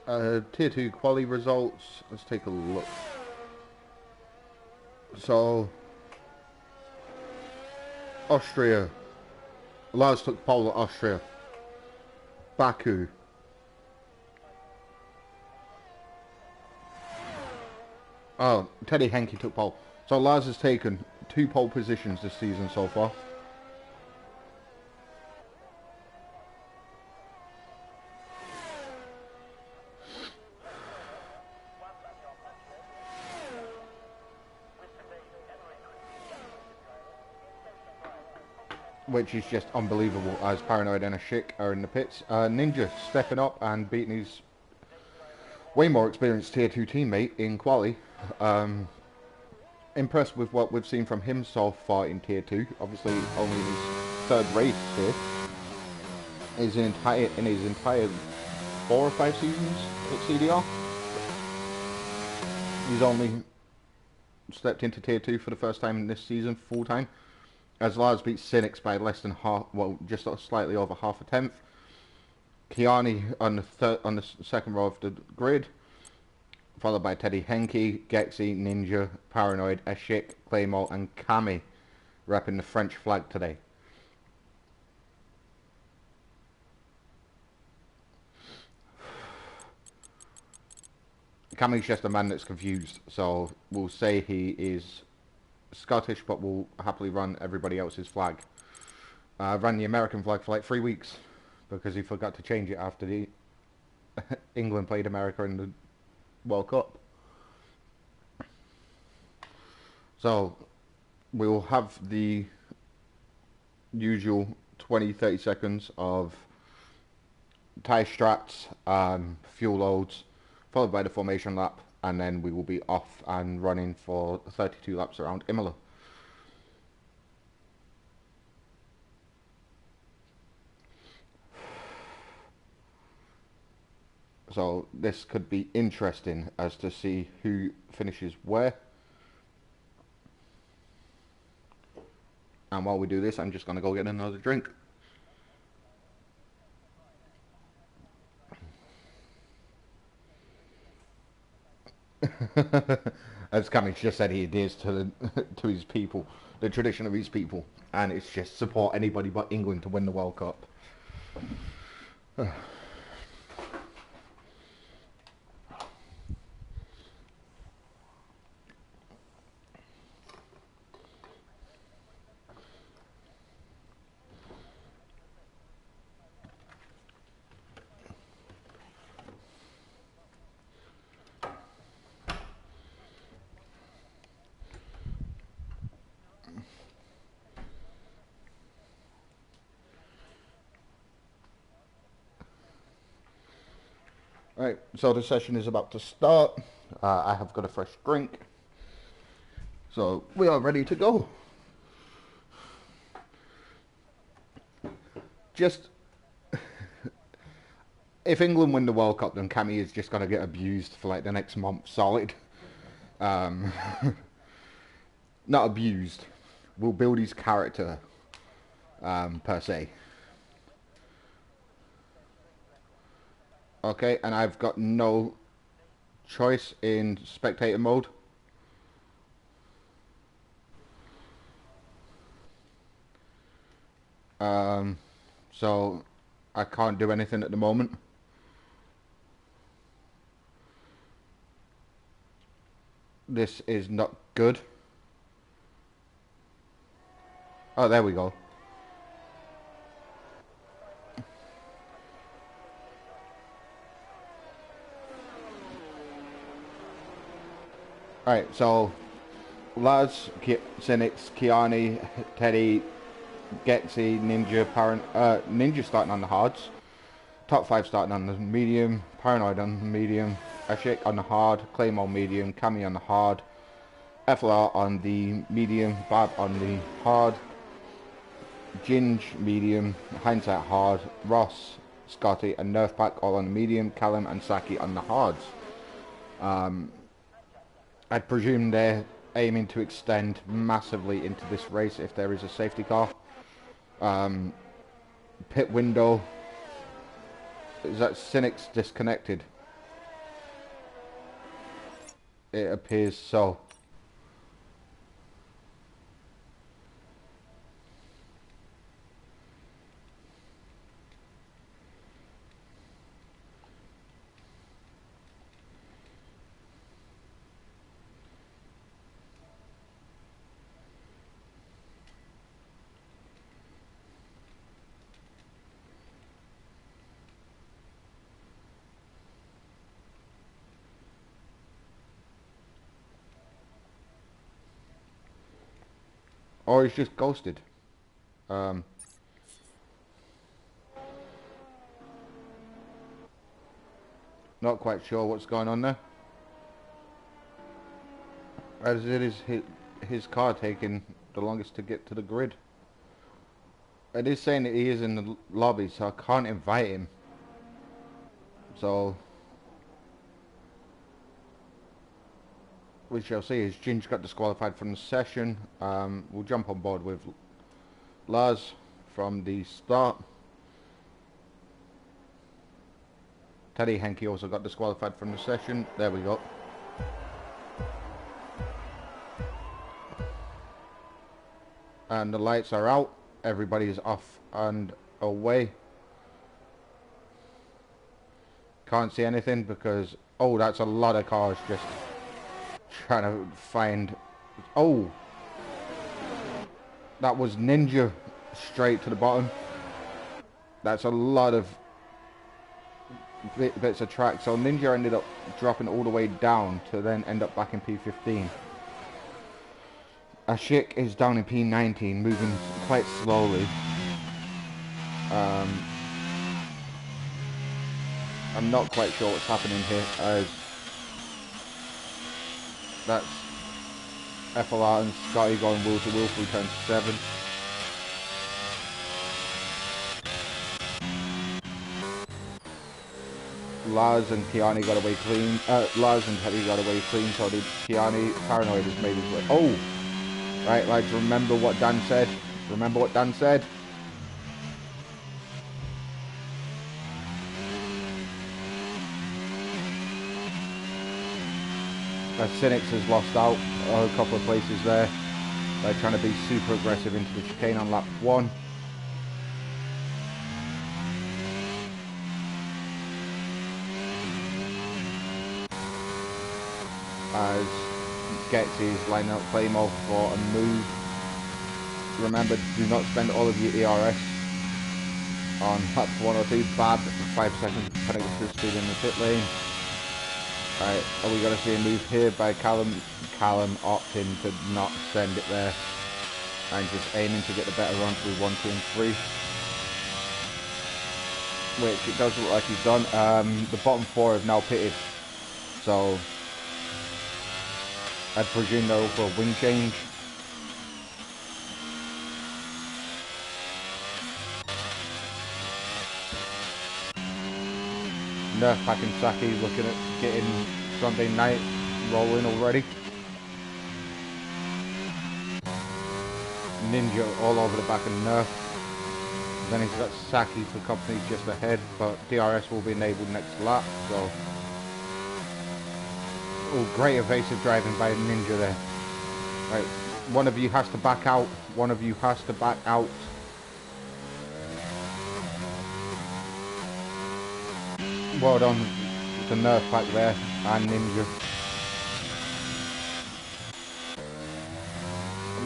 Speaker 1: Tier 2 quali results. Let's take a look. So, Austria. Lars took pole at Austria. Baku. Oh, Teddy Henke took pole. So Lars has taken 2 pole positions this season so far. Which is just unbelievable, as Paranoid and Ashik are in the pits. Ninja stepping up and beating his way more experienced Tier 2 teammate in quali. Impressed with what we've seen from him so far in Tier 2. Obviously only his 3rd race here. In his entire 4 or 5 seasons at CDR. He's only stepped into Tier 2 for the first time this season, full time. As Lars beats Cynics by less than half, well, just slightly over half a tenth. Kiani on the second row of the grid, followed by Teddy Henke, Gexy, Ninja, Paranoid, Ashik, Claymore, and Kami, repping the French flag today. Kami's just a man that's confused, so we'll say he is Scottish, but will happily run everybody else's flag. Ran the American flag for like 3 weeks because he forgot to change it after the England played America in the World Cup. So we'll have the usual 20-30 seconds of tyre strats, fuel loads, followed by the formation lap, and then we will be off and running for 32 laps around Imola. So this could be interesting as to see who finishes where. And while we do this, I'm just going to go get another drink. As Cammie just said, he adheres to the to his people, the tradition of his people, and it's just support anybody but England to win the World Cup. Right, so the session is about to start. I have got a fresh drink, so we are ready to go. Just, if England win the World Cup, then Cammy is just going to get abused for like the next month solid. Not abused. We'll build his character, per se. Okay, and I've got no choice in spectator mode. So I can't do anything at the moment. This is not good. Oh, there we go. Alright, so Laz, Cynics, Kiani, Teddy, Gexy, Ninja, Ninja starting on the hards. Top 5 starting on the medium, Paranoid on the medium, Ashik on the hard, Claymore medium, Cammy on the hard, FLR on the medium, Bab on the hard, Ginge medium, Hindsight hard, Ross, Scotty and Nerfpack all on the medium, Callum and Saki on the hards. I'd presume they're aiming to extend massively into this race if there is a safety car. Pit window. Is that Cynic's disconnected? It appears so. Or he's just ghosted. Not quite sure what's going on there. As it is his car taking the longest to get to the grid. It is saying that he is in the lobby, so I can't invite him. So we shall see. As Ginge got disqualified from the session, we'll jump on board with Lars from the start. Teddy Henke also got disqualified from the session. There we go. And the lights are out. Everybody's off and away. Can't see anything because, oh, that's a lot of cars just trying to find. Oh, that was Ninja straight to the bottom. That's a lot of bits of track. So Ninja ended up dropping all the way down to then end up back in P15. Ashik is down in P19, moving quite slowly. I'm not quite sure what's happening here, as that's FLR and Scotty going wheel to wheel through turn 7. Lars and Kiani got away clean. Lars and Teddy got away clean, so did Kiani. Paranoid has made his way. Oh! Right, lads, remember what Dan said. Remember what Dan said. Cynics has lost out a couple of places there. They're trying to be super aggressive into the chicane on lap 1. As Getz is lining up Claymore for a move. Remember, do not spend all of your ERS on laps 1 or 2. Bad, 5 seconds penalty for speed in the pit lane. Right, are we going to see a move here by Callum? Callum opting to not send it there and just aiming to get the better run through 1, 2 and 3. Which it does look like he's done. The bottom 4 have now pitted, so I'd presume they're all for a wing change. Nerf packing Saki looking at getting Sunday night rolling already. Ninja all over the back of Nerf. Then he's got Saki for company just ahead, but DRS will be enabled next lap, so. Oh, great evasive driving by Ninja there. Right, one of you has to back out. One of you has to back out. Well done to Nerf back there and Ninja.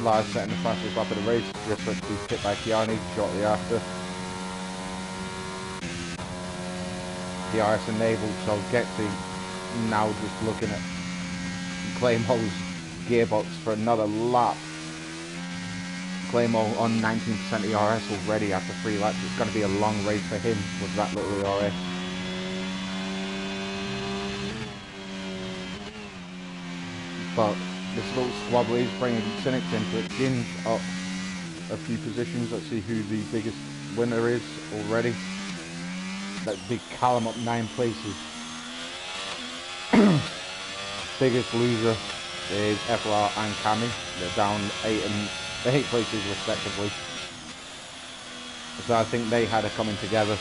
Speaker 1: Lars setting the fastest lap of the race, just to be hit by Kiani shortly after. DRS enabled, so Getty now just looking at Claymore's gearbox for another lap. Claymore on 19% ERS already after 3 laps. It's going to be a long race for him with that little ERS. But this little squabble is bringing Cynics into it. Ginge up a few positions. Let's see who the biggest winner is already. That's big Callum up 9 places. biggest loser is FLR and Cammy. They're down 8 places respectively. So I think they had a coming together.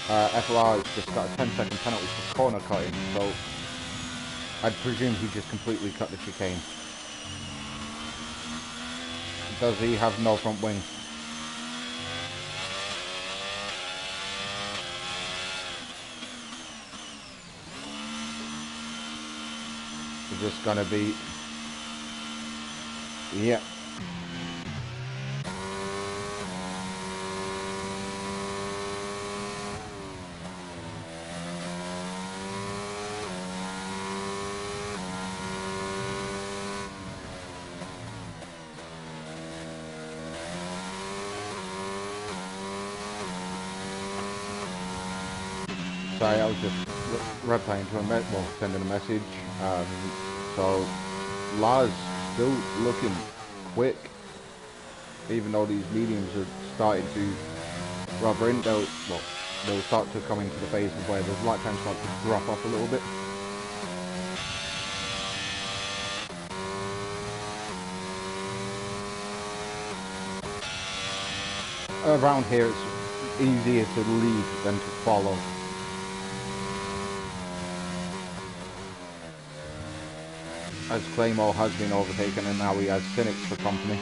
Speaker 1: FLR has just got a 10-second penalty for corner cutting, so I'd presume he just completely cut the chicane. Does he have no front wing? Is this gonna be... Yeah. Sorry, I was just replying to sending a message. So Lars still looking quick, even though these mediums are starting to rubber in. They'll start to come into the phases where the light time starts to drop off a little bit. Around here, it's easier to lead than to follow. As Claymore has been overtaken and now he has Cynics for company.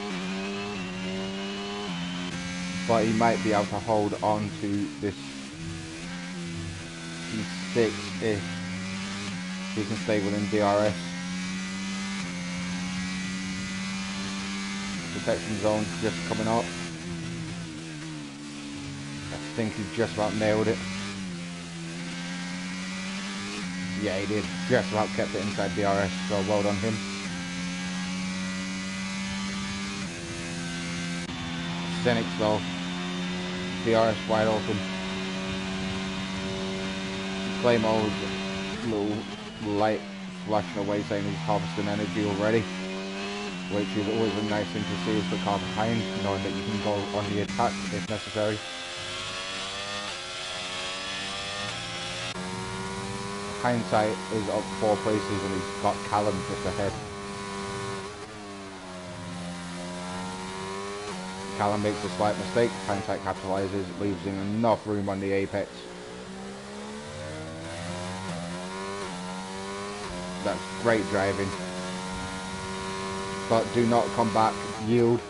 Speaker 1: But he might be able to hold on to this T6 if he can stay within DRS. Protection zone just coming up. I think he just about nailed it. Yeah, he did. Just about kept it inside DRS, so well done him. Cynics though. DRS wide open. Claymore's little light flashing away saying he's harvesting energy already, which is always a nice thing to see as the car behind, knowing that you can go on the attack if necessary. Hindsight is up 4 places and he's got Callum just ahead. Callum makes a slight mistake, Hindsight capitalizes, leaves him enough room on the apex. That's great driving. But do not come back, yield.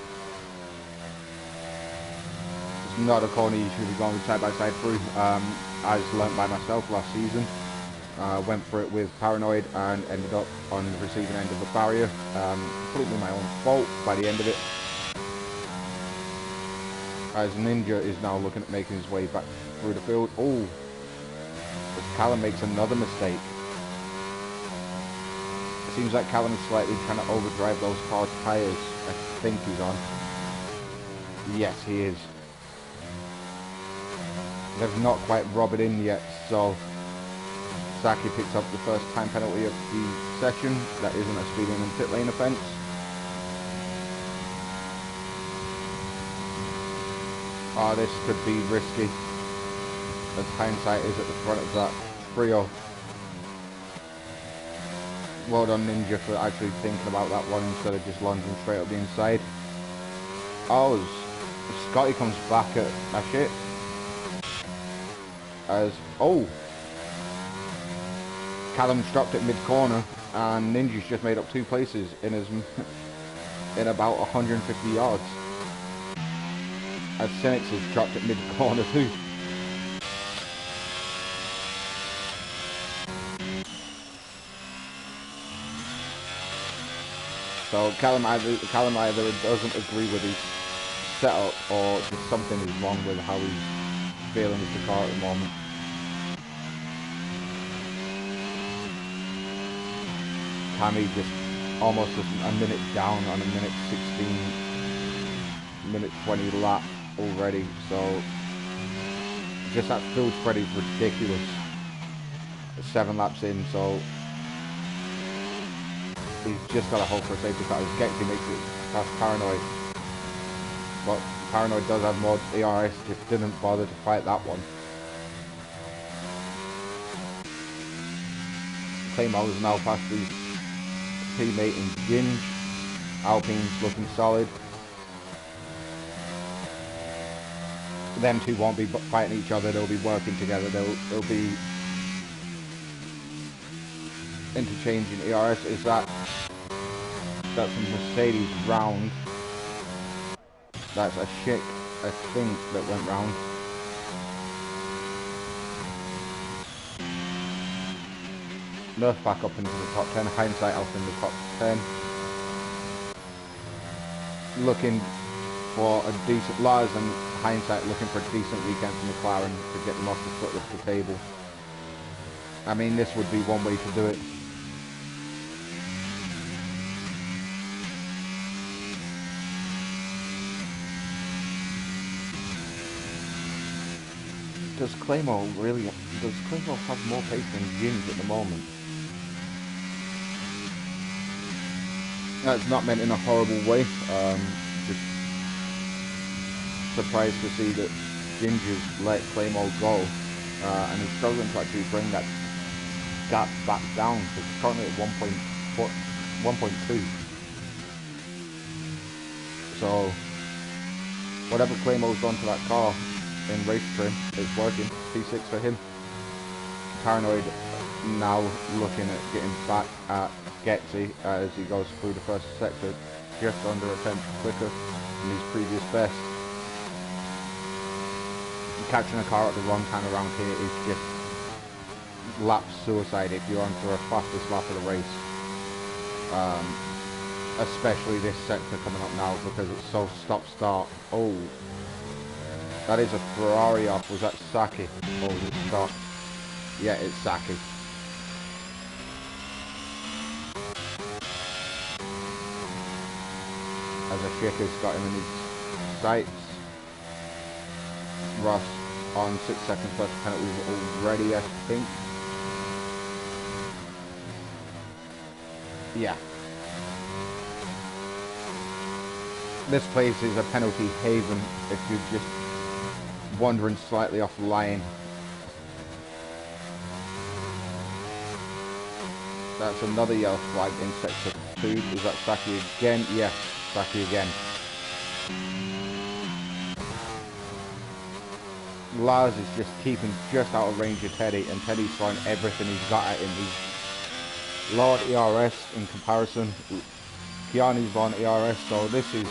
Speaker 1: It's not a corner you should be going side by side through, as learnt by myself last season. Went for it with Paranoid and ended up on the receiving end of the barrier. Completely my own fault by the end of it. As Ninja is now looking at making his way back through the field. Oh, as Callum makes another mistake. It seems like Callum is slightly trying to overdrive those hard tyres. I think he's on. Yes, he is. They've not quite robbed it in yet, so Saki picks up the first time penalty of the session. That isn't a speeding and pit lane offence. Oh, this could be risky, as Hindsight is at the front of that trio. Well done Ninja for actually thinking about that one instead of just lunging straight up the inside. Oh, as Scotty comes back at that shit. As, oh, Callum's dropped it mid-corner, and Ninja's just made up 2 places in about 150 yards. As Cynics has dropped it mid-corner too. So Callum either doesn't agree with his setup, or just something is wrong with how he's feeling with the car at the moment. Cammy just almost a minute down on a minute 16, minute 20 lap already, so just that field spread is ridiculous. 7 laps in, so he's just got to hope for a safety car. Gexy makes it past Paranoid, but Paranoid does have more DRS, just didn't bother to fight that one. Claymore is now past the teammate in Ginge. Alpine's looking solid. Them two won't be fighting each other, they'll be working together, they'll be interchanging ERS. Is that's a Mercedes round. That's a Schick, I think, that went round. Nerf back up into the top 10, Hindsight up in the top 10. Looking for a decent, Lars and Hindsight looking for a decent weekend for McLaren to get them off the foot of the table. I mean, this would be one way to do it. Does Claymore have more pace than Ginge at the moment? That's not meant in a horrible way. Just surprised to see that Ginger's let Claymore go, and he's struggling to actually bring that gap back down, because it's currently at 1.2. So whatever Claymore's done to that car in race trim, it's working. P6 for him. Paranoid now looking at getting back at Getsy as he goes through the first sector, just under a tenth quicker than his previous best. Catching a car at the wrong time around here is just lap suicide if you're on for a fastest lap of the race. Especially this sector coming up now because it's so stop-start. Oh, that is a Ferrari off. Was that Saki? Or was it Scott? Yeah, it's Saki. As a Shicker's got him in his sights. Ross on 6 seconds plus penalties already, I think. Yeah. This place is a penalty haven if you're just wandering slightly off the line. That's another yellow flag in sector 2. Is that Saki again? Yes, Saki again. Lars is just keeping just out of range of Teddy, and Teddy's throwing everything he's got at him. He's low at ERS in comparison. Keanu's low on ERS, so this is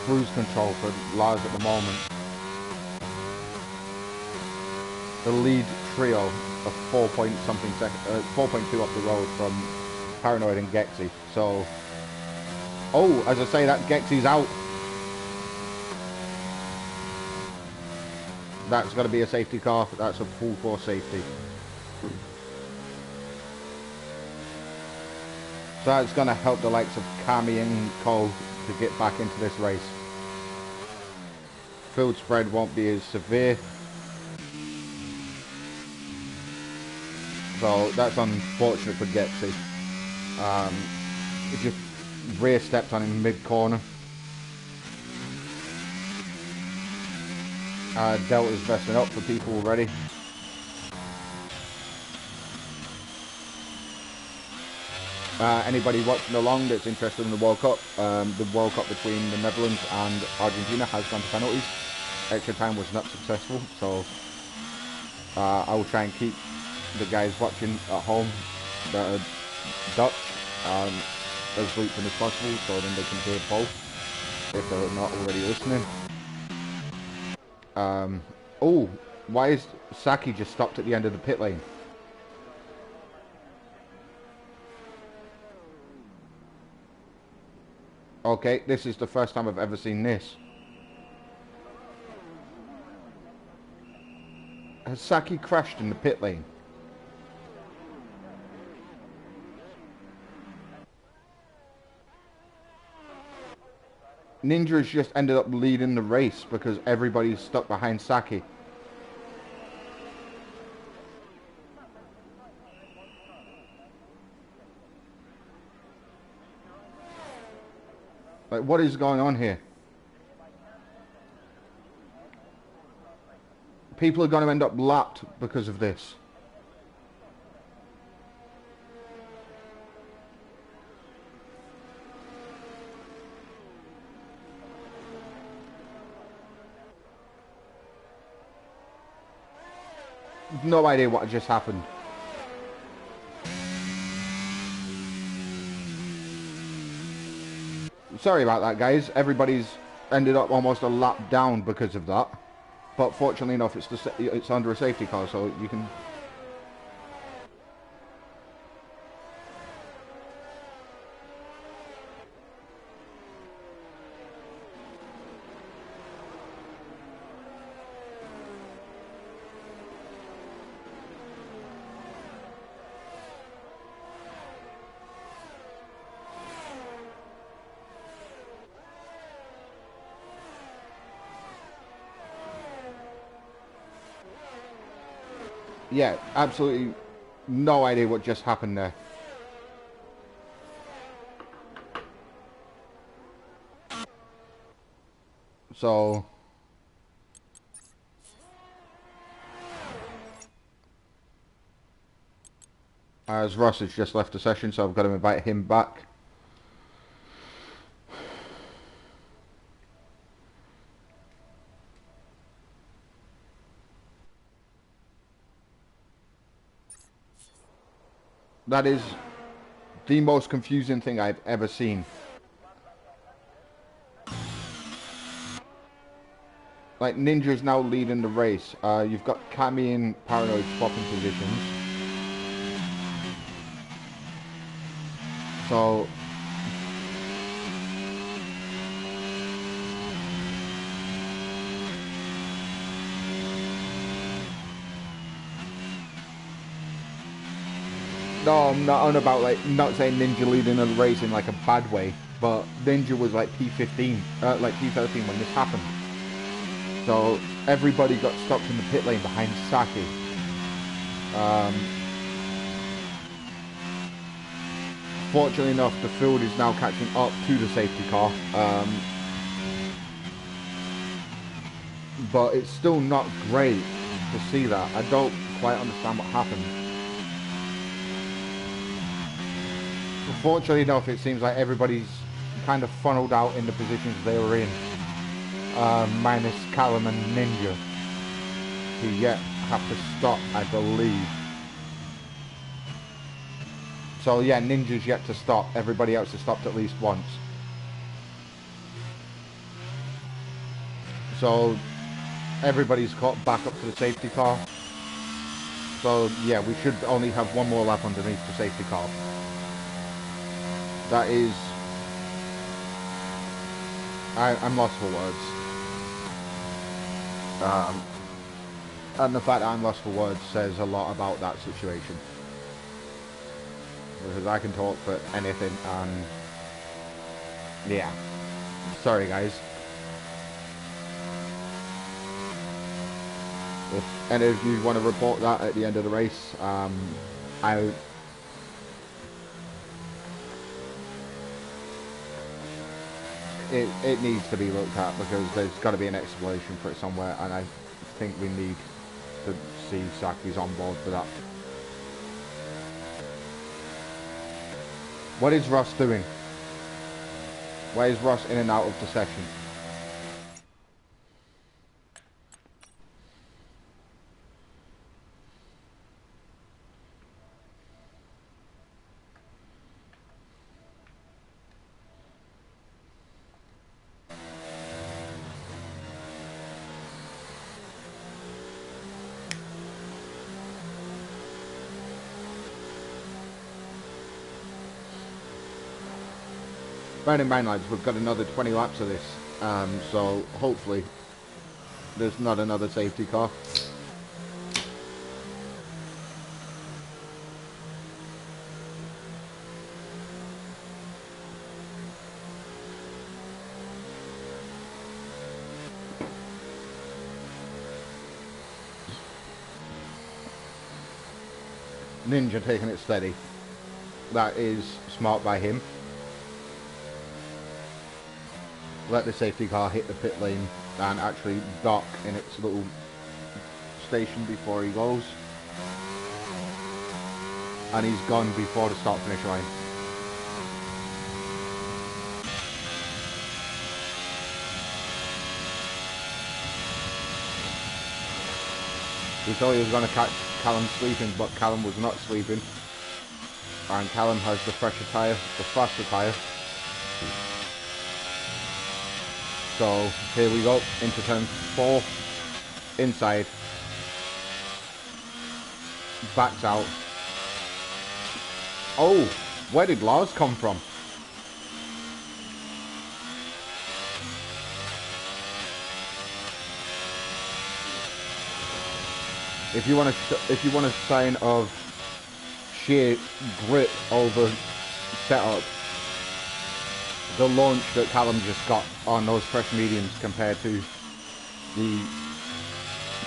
Speaker 1: cruise control for Lars at the moment. The lead trio of 4.2 off the road from Paranoid and Gexy. So, oh, as I say, that Gexy's out. That's got to be a safety car. That's a full force safety. So that's going to help the likes of Kami and Cole to get back into this race. Field spread won't be as severe. So that's unfortunate for Gexy. It just rear stepped on him mid-corner. Delta's messing up for people already. Anybody watching along that's interested in the World Cup between the Netherlands and Argentina has gone to penalties. Extra time was not successful, so I will try and keep the guys watching at home that are Dutch as looped in as possible, so then they can hear both if they're not already listening. Oh, why is Saki just stopped at the end of the pit lane? Okay, this is the first time I've ever seen this. Has Saki crashed in the pit lane? Ninja has just ended up leading the race because everybody's stuck behind Saki. Like, what is going on here? People are going to end up lapped because of this. No idea what just happened. Sorry about that, guys. Everybody's ended up almost a lap down because of that. But fortunately enough, it's under a safety car, so you can... Yeah, absolutely no idea what just happened there. So... as Ross has just left the session, so I've got to invite him back. That is the most confusing thing I've ever seen. Like, Ninja's now leading the race. You've got Cammy and Paranoid swapping positions. So... no, I'm not on about, like, not saying Ninja leading the race in, like, a bad way. But Ninja was, like, P15, like, P13 when this happened. So, everybody got stopped in the pit lane behind Saki. Fortunately enough, the field is now catching up to the safety car. But it's still not great to see that. I don't quite understand what happened. Fortunately enough, it seems like everybody's kind of funneled out in the positions they were in. Minus Callum and Ninja, who yet have to stop, I believe. So yeah, Ninja's yet to stop. Everybody else has stopped at least once. So everybody's caught back up to the safety car. So yeah, we should only have one more lap underneath the safety car. That is... I'm lost for words. And the fact that I'm lost for words says a lot about that situation. Because I can talk for anything and... yeah. Sorry guys. If any of you want to report that at the end of the race, it needs to be looked at, because there's got to be an explanation for it somewhere, and I think we need to see Saki's on board for that. What is Ross doing? Why is Ross in and out of the session? Bearing in mind, lads, we've got another 20 laps of this, so hopefully there's not another safety car. Ninja taking it steady. That is smart by him. Let the safety car hit the pit lane and actually dock in its little station before he goes. And he's gone before the start finish line. We thought he was going to catch Callum sleeping, but Callum was not sleeping. And Callum has the fresher tyre, the faster tyre. So here we go, into turn 4, inside, backs out. Oh, where did Lars come from? If you want a sign of sheer grip over setup, the launch that Callum just got on those fresh mediums compared to the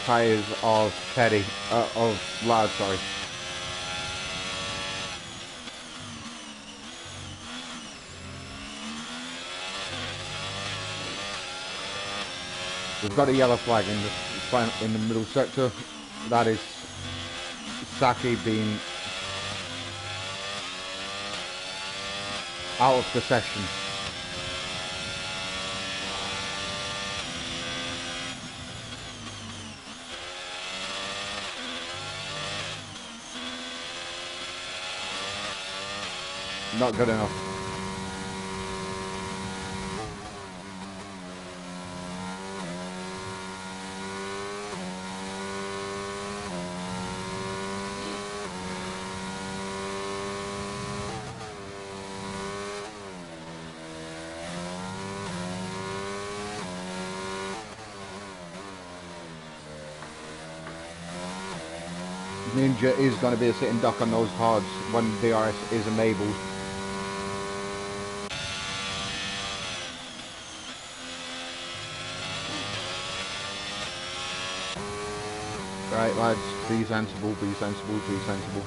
Speaker 1: tyres of Lars, sorry. We've got a yellow flag in the middle sector. That is Saki being out of the session. Not good enough. Ninja is going to be a sitting duck on those hards when DRS is enabled. Right lads, be sensible, be sensible, be sensible.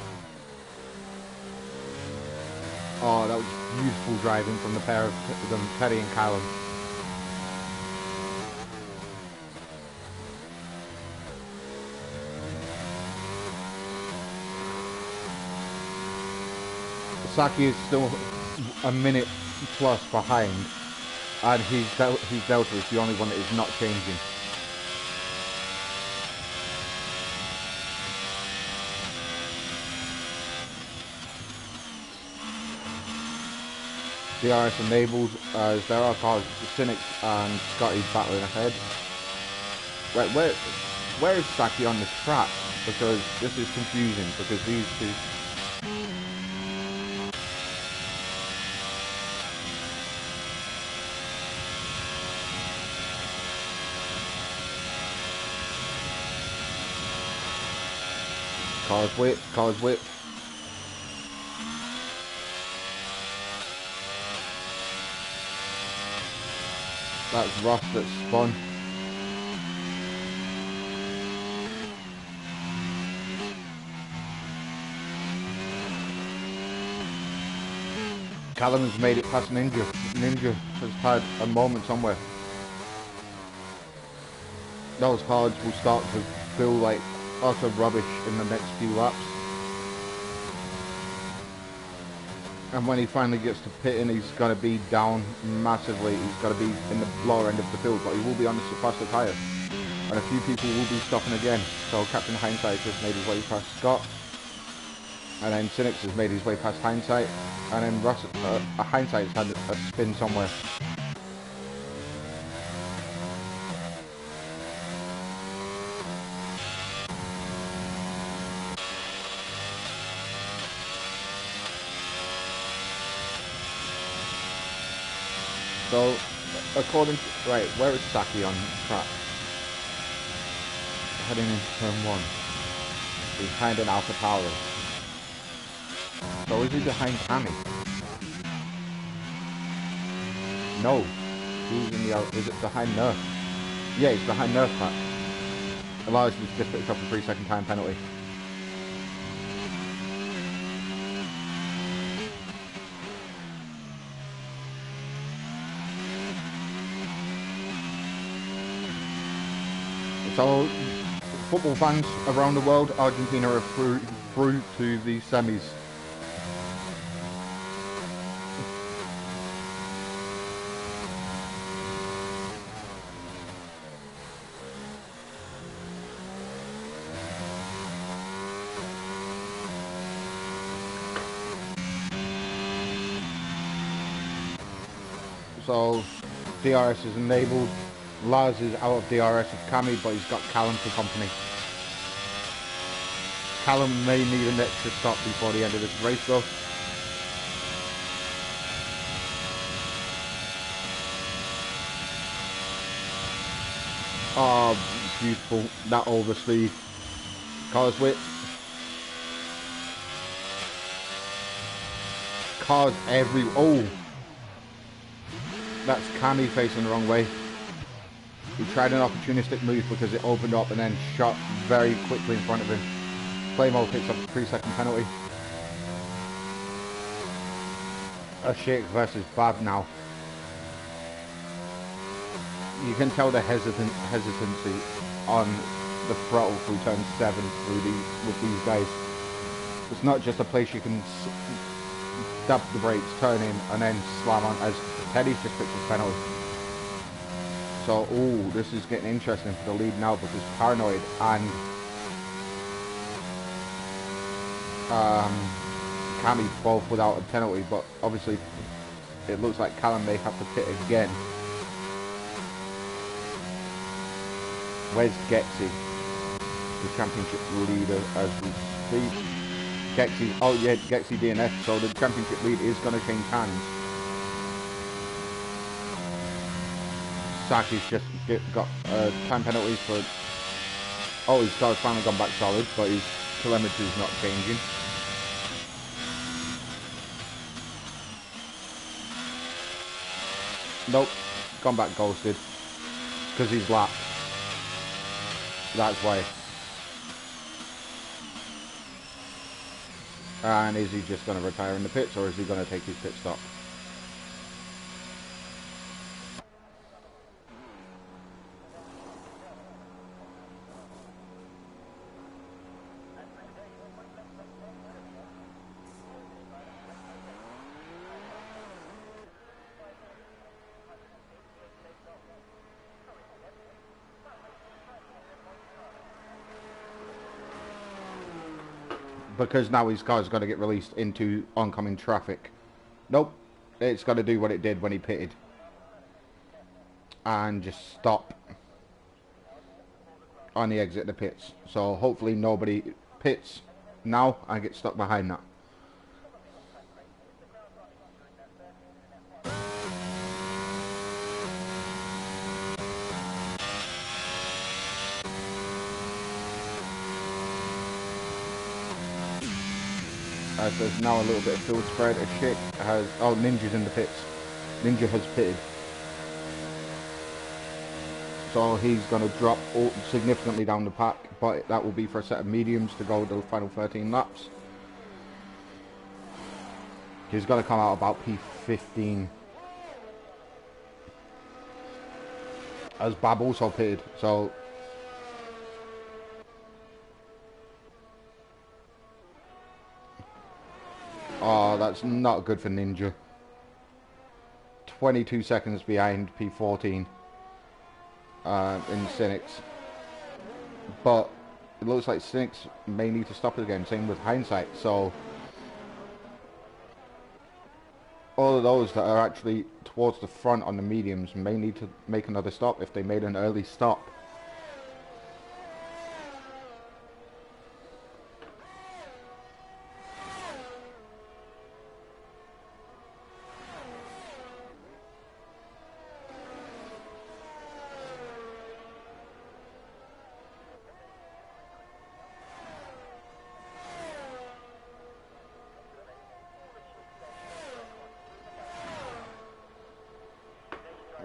Speaker 1: Oh, that was beautiful driving from the pair of them, Teddy and Callum. Saki is still a minute plus behind, and his delta is the only one that is not changing. DRS enabled as there are cars, Cynic and Scotty battling ahead. Right, where is Saki on the track? Because this is confusing, because these two... Cars whip. That's Ross that's spun. Callum has made it past Ninja. Ninja has had a moment somewhere. Those hards will start to feel like utter rubbish in the next few laps. And when he finally gets to pitting, he's going to be down massively. He's got to be in the lower end of the field, but he will be on the faster tyre. And a few people will be stopping again. So Captain Hindsight just made his way past Scott. And then Cynics has made his way past Hindsight. And then Ross, Hindsight's had a spin somewhere. So, according to... Right, where is Saki on track? Heading into turn 1. Behind an Alpha Tauri. So is he behind Cammy? No. Who's in the... Is it behind Nerf? Yeah, he's behind Nerf Pack. Elias just picked up a 3-second time penalty. So, football fans around the world, Argentina are through to the semis. So DRS is enabled. Lars is out of DRS with Cammy, but he's got Callum for company. Callum may need an extra stop before the end of this race though. Oh, beautiful. That overspeed. Cars width. Cars every... Oh! That's Cammy facing the wrong way. He tried an opportunistic move because it opened up and then shot very quickly in front of him. Playmo picks up a 3-second penalty. A Shake versus Bab now. You can tell the hesitancy on the throttle through turn 7 with these guys. It's not just a place you can dab the brakes, turn in, and then slam on, as Teddy's just picked his penalty. So, ooh, this is getting interesting for the lead now because Paranoid and Cammy both without a penalty, but obviously it looks like Callum may have to pit again. Where's Gexy, the championship leader as we speak? Gexy, oh yeah, Gexy DNF, so the championship lead is going to change hands. Saki's just got time penalties for... Oh, his car's finally gone back solid, but his telemetry's not changing. Nope, gone back ghosted. Because he's lapped. That's why. And is he just going to retire in the pits, or is he going to take his pit stop? Because now his car's got to get released into oncoming traffic. Nope. It's got to do what it did when he pitted. And just stop on the exit of the pits. So hopefully nobody pits now and gets stuck behind that. As there's now a little bit of field spread, a Shake has... Oh, Ninja's in the pits. Ninja has pitted. So he's going to drop significantly down the pack, but that will be for a set of mediums to go the final 13 laps. He's going to come out about P15. As Bab also pitted, so... Oh, that's not good for Ninja. 22 seconds behind P14 in Cynics. But it looks like Cynics may need to stop it again, same with Hindsight. So all of those that are actually towards the front on the mediums may need to make another stop if they made an early stop.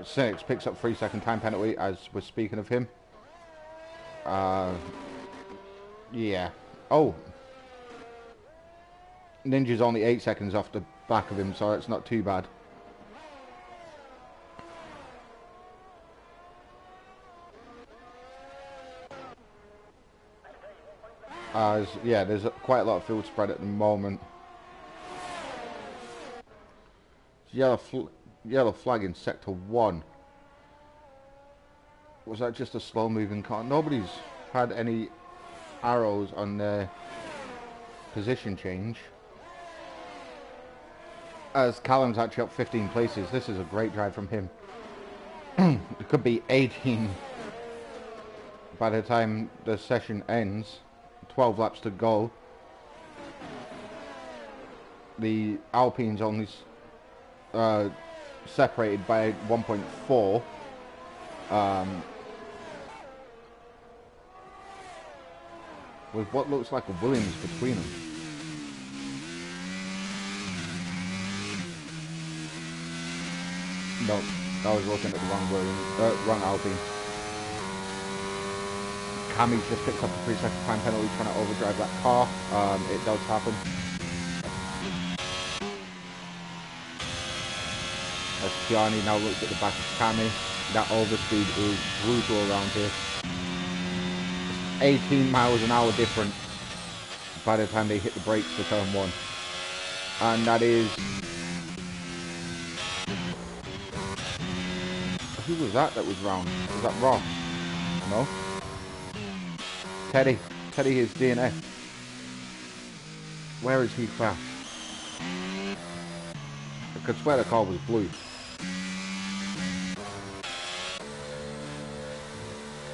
Speaker 1: Cynics picks up 3-second time penalty as we're speaking of him. Yeah. Oh. Ninja's only 8 seconds off the back of him, so it's not too bad. As yeah, there's quite a lot of field spread at the moment. Yellow flag in sector 1. Was that just a slow moving car? Nobody's had any arrows on their position change. As Callum's actually up 15 places, this is a great drive from him. It could be 18 by the time the session ends. 12 laps to go. The Alpine's only separated by 1.4. With what looks like a Williams between them. No, I was looking at the wrong Williams, wrong Alpine. Cammy's just picked up a 3-second time penalty trying to overdrive that car. It does happen. As Kiani now looks at the back of Cammy, that overspeed is brutal around here. 18 miles an hour difference by the time they hit the brakes for turn 1. And that is... Who was that was round? Was that Ross? No? Teddy. Teddy is DNF. Where is he crashed? I could swear the car was blue.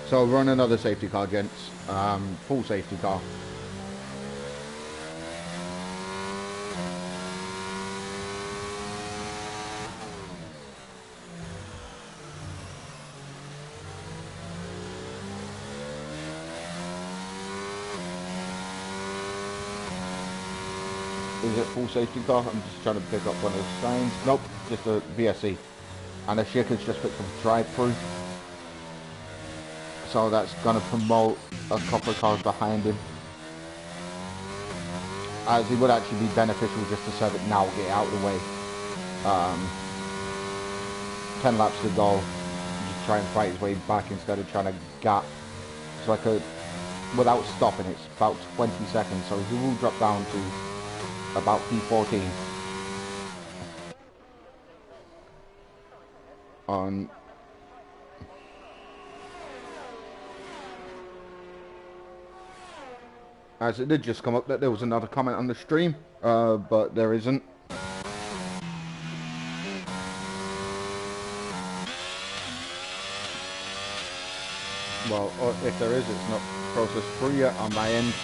Speaker 1: So run another safety car, gents. Full safety car. Is it full safety car? I'm just trying to pick up one of the signs. Nope, just a VSC. And the Shikker's just picked up a drive-through. So that's going to promote a couple of cars behind him. As it would actually be beneficial just to serve it now, get it out of the way. 10 laps to go. Just try and fight his way back instead of trying to gap. So I could, without stopping, it's about 20 seconds. So he will drop down to about P14 on as it did just come up that there was another comment on the stream, but there isn't. Well, if there is, it's not processed through yet on my end.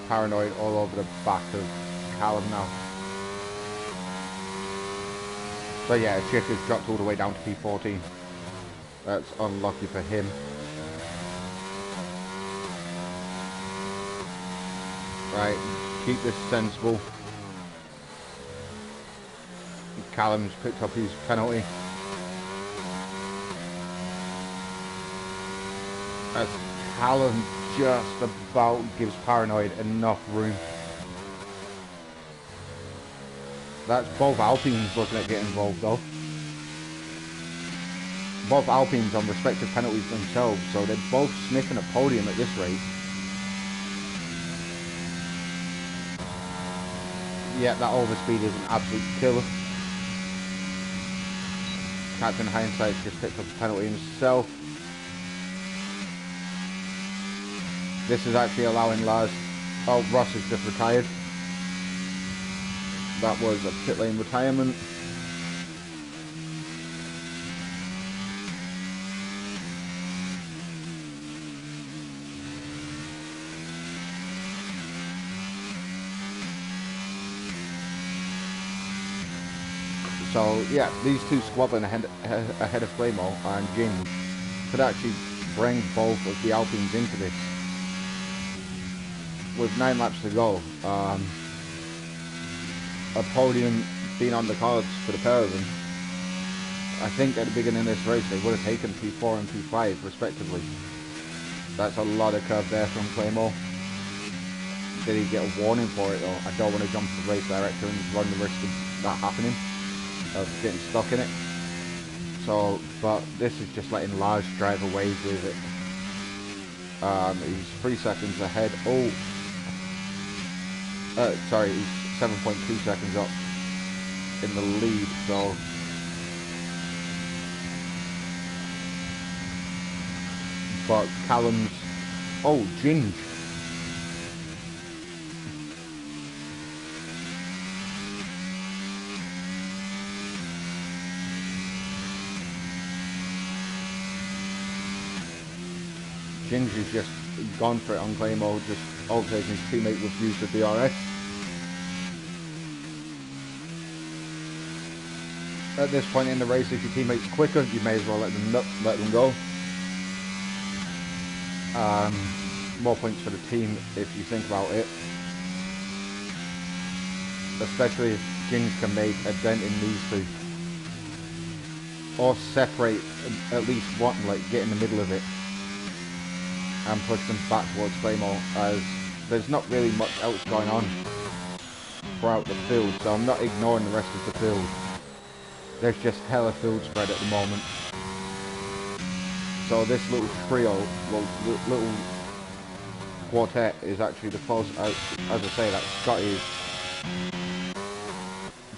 Speaker 1: Paranoid all over the back of Callum now. So yeah, Chick has dropped all the way down to P14. That's unlucky for him. Right, keep this sensible. Callum's picked up his penalty. As Callum just about gives Paranoid enough room. That's both Alpines looking at getting involved though. Both Alpines on respective penalties themselves, so they're both sniffing a podium at this rate. Yeah, that overspeed is an absolute killer. Captain Hindsight just picked up a penalty himself. This is actually allowing Lars... Oh, Ross has just retired. That was a pit lane retirement. So, yeah, these two squabbling ahead of Flamo and Jing could actually bring both of the Alpines into this. With 9 laps to go, a podium being on the cards for the pair of them. I think at the beginning of this race they would have taken P4 and P5 respectively. That's a lot of curve there from Claymore. Did he get a warning for it though? I don't want to jump to the race director and run the risk of that happening, of getting stuck in it. So, but this is just letting Lars drive away with it. He's 3 seconds ahead. Oh, sorry, he's 7.2 seconds up in the lead, so but Callum's... Oh, Ginge. Ginger's just gone for it on Claymore, just overtaking his teammate with use of DRS. At this point in the race, if your teammate's quicker, you may as well let them go. More points for the team if you think about it. Especially if Ginger can make a dent in these two. Or separate at least one, like get in the middle of it. And push them back towards Claymore, as there's not really much else going on throughout the field, so I'm not ignoring the rest of the field. There's just hella field spread at the moment. So this little trio, well, little quartet is actually the closest. As I say, that Scotty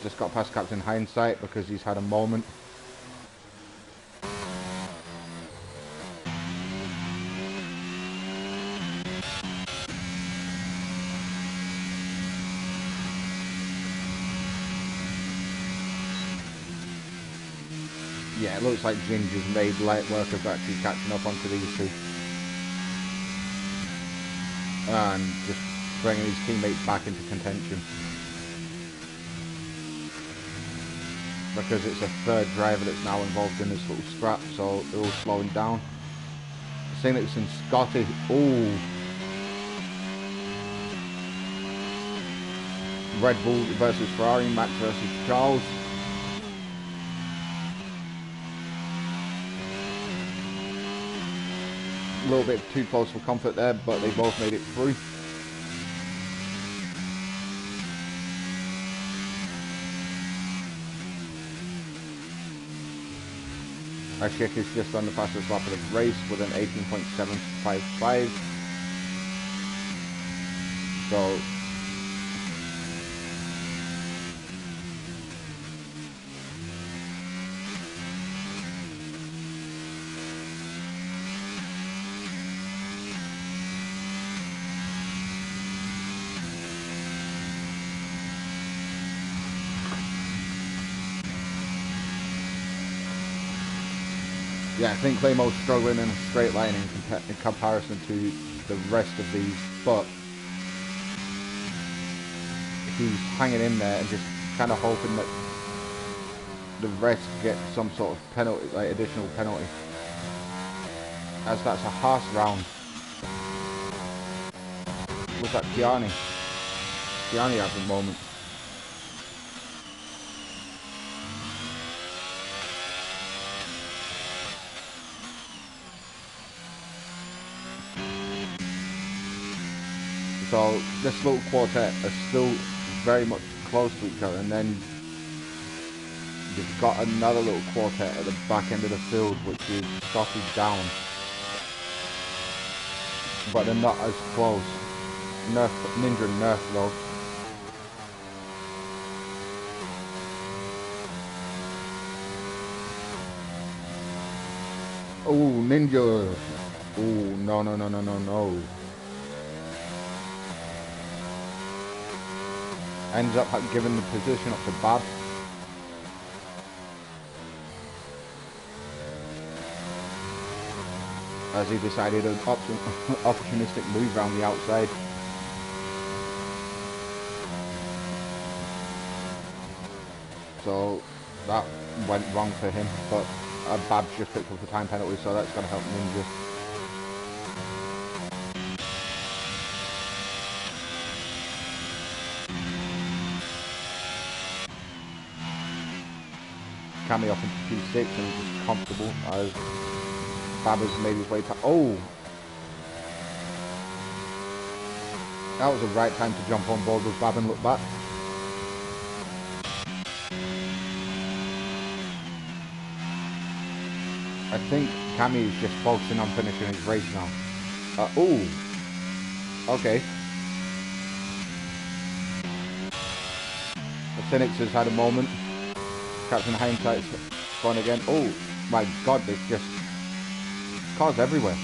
Speaker 1: just got past Captain Hindsight because he's had a moment. Yeah, it looks like Ginger's made light work of actually catching up onto these two. And just bringing his teammates back into contention. Because it's a third driver that's now involved in this little scrap, so they're all slowing down. Phoenix and Scotty. Ooh. Red Bull versus Ferrari, Max versus Charles. A little bit too close for comfort there, but they both made it through. Ashik is just on the fastest lap of the race with an 18.755. So yeah, I think Claymo's struggling in a straight line in comparison to the rest of these, but he's hanging in there and just kind of hoping that the rest get some sort of penalty, like additional penalty, as that's a harsh round. Look at Kiani. Kiani having a moment. So this little quartet are still very much close to each other, and then you've got another little quartet at the back end of the field, which is Scotty down. But they're not as close. Ninja and Nerf though. Oh, Ninja. Oh, no, no, no, no, no, no. Ends up giving the position up to Bab. As he decided an opportunistic move around the outside. So that went wrong for him, but Babs just picked up the time penalty, so that's going to help Ninja. Cammy up into P6 and just comfortable as Babba's made his way past. Oh! That was the right time to jump on board with Bab and look back. I think Cammy is just focusing on finishing his race now. Oh! Okay. The Phoenix has had a moment. Captain Hindsight's gone again. Oh my god, there's just cars everywhere.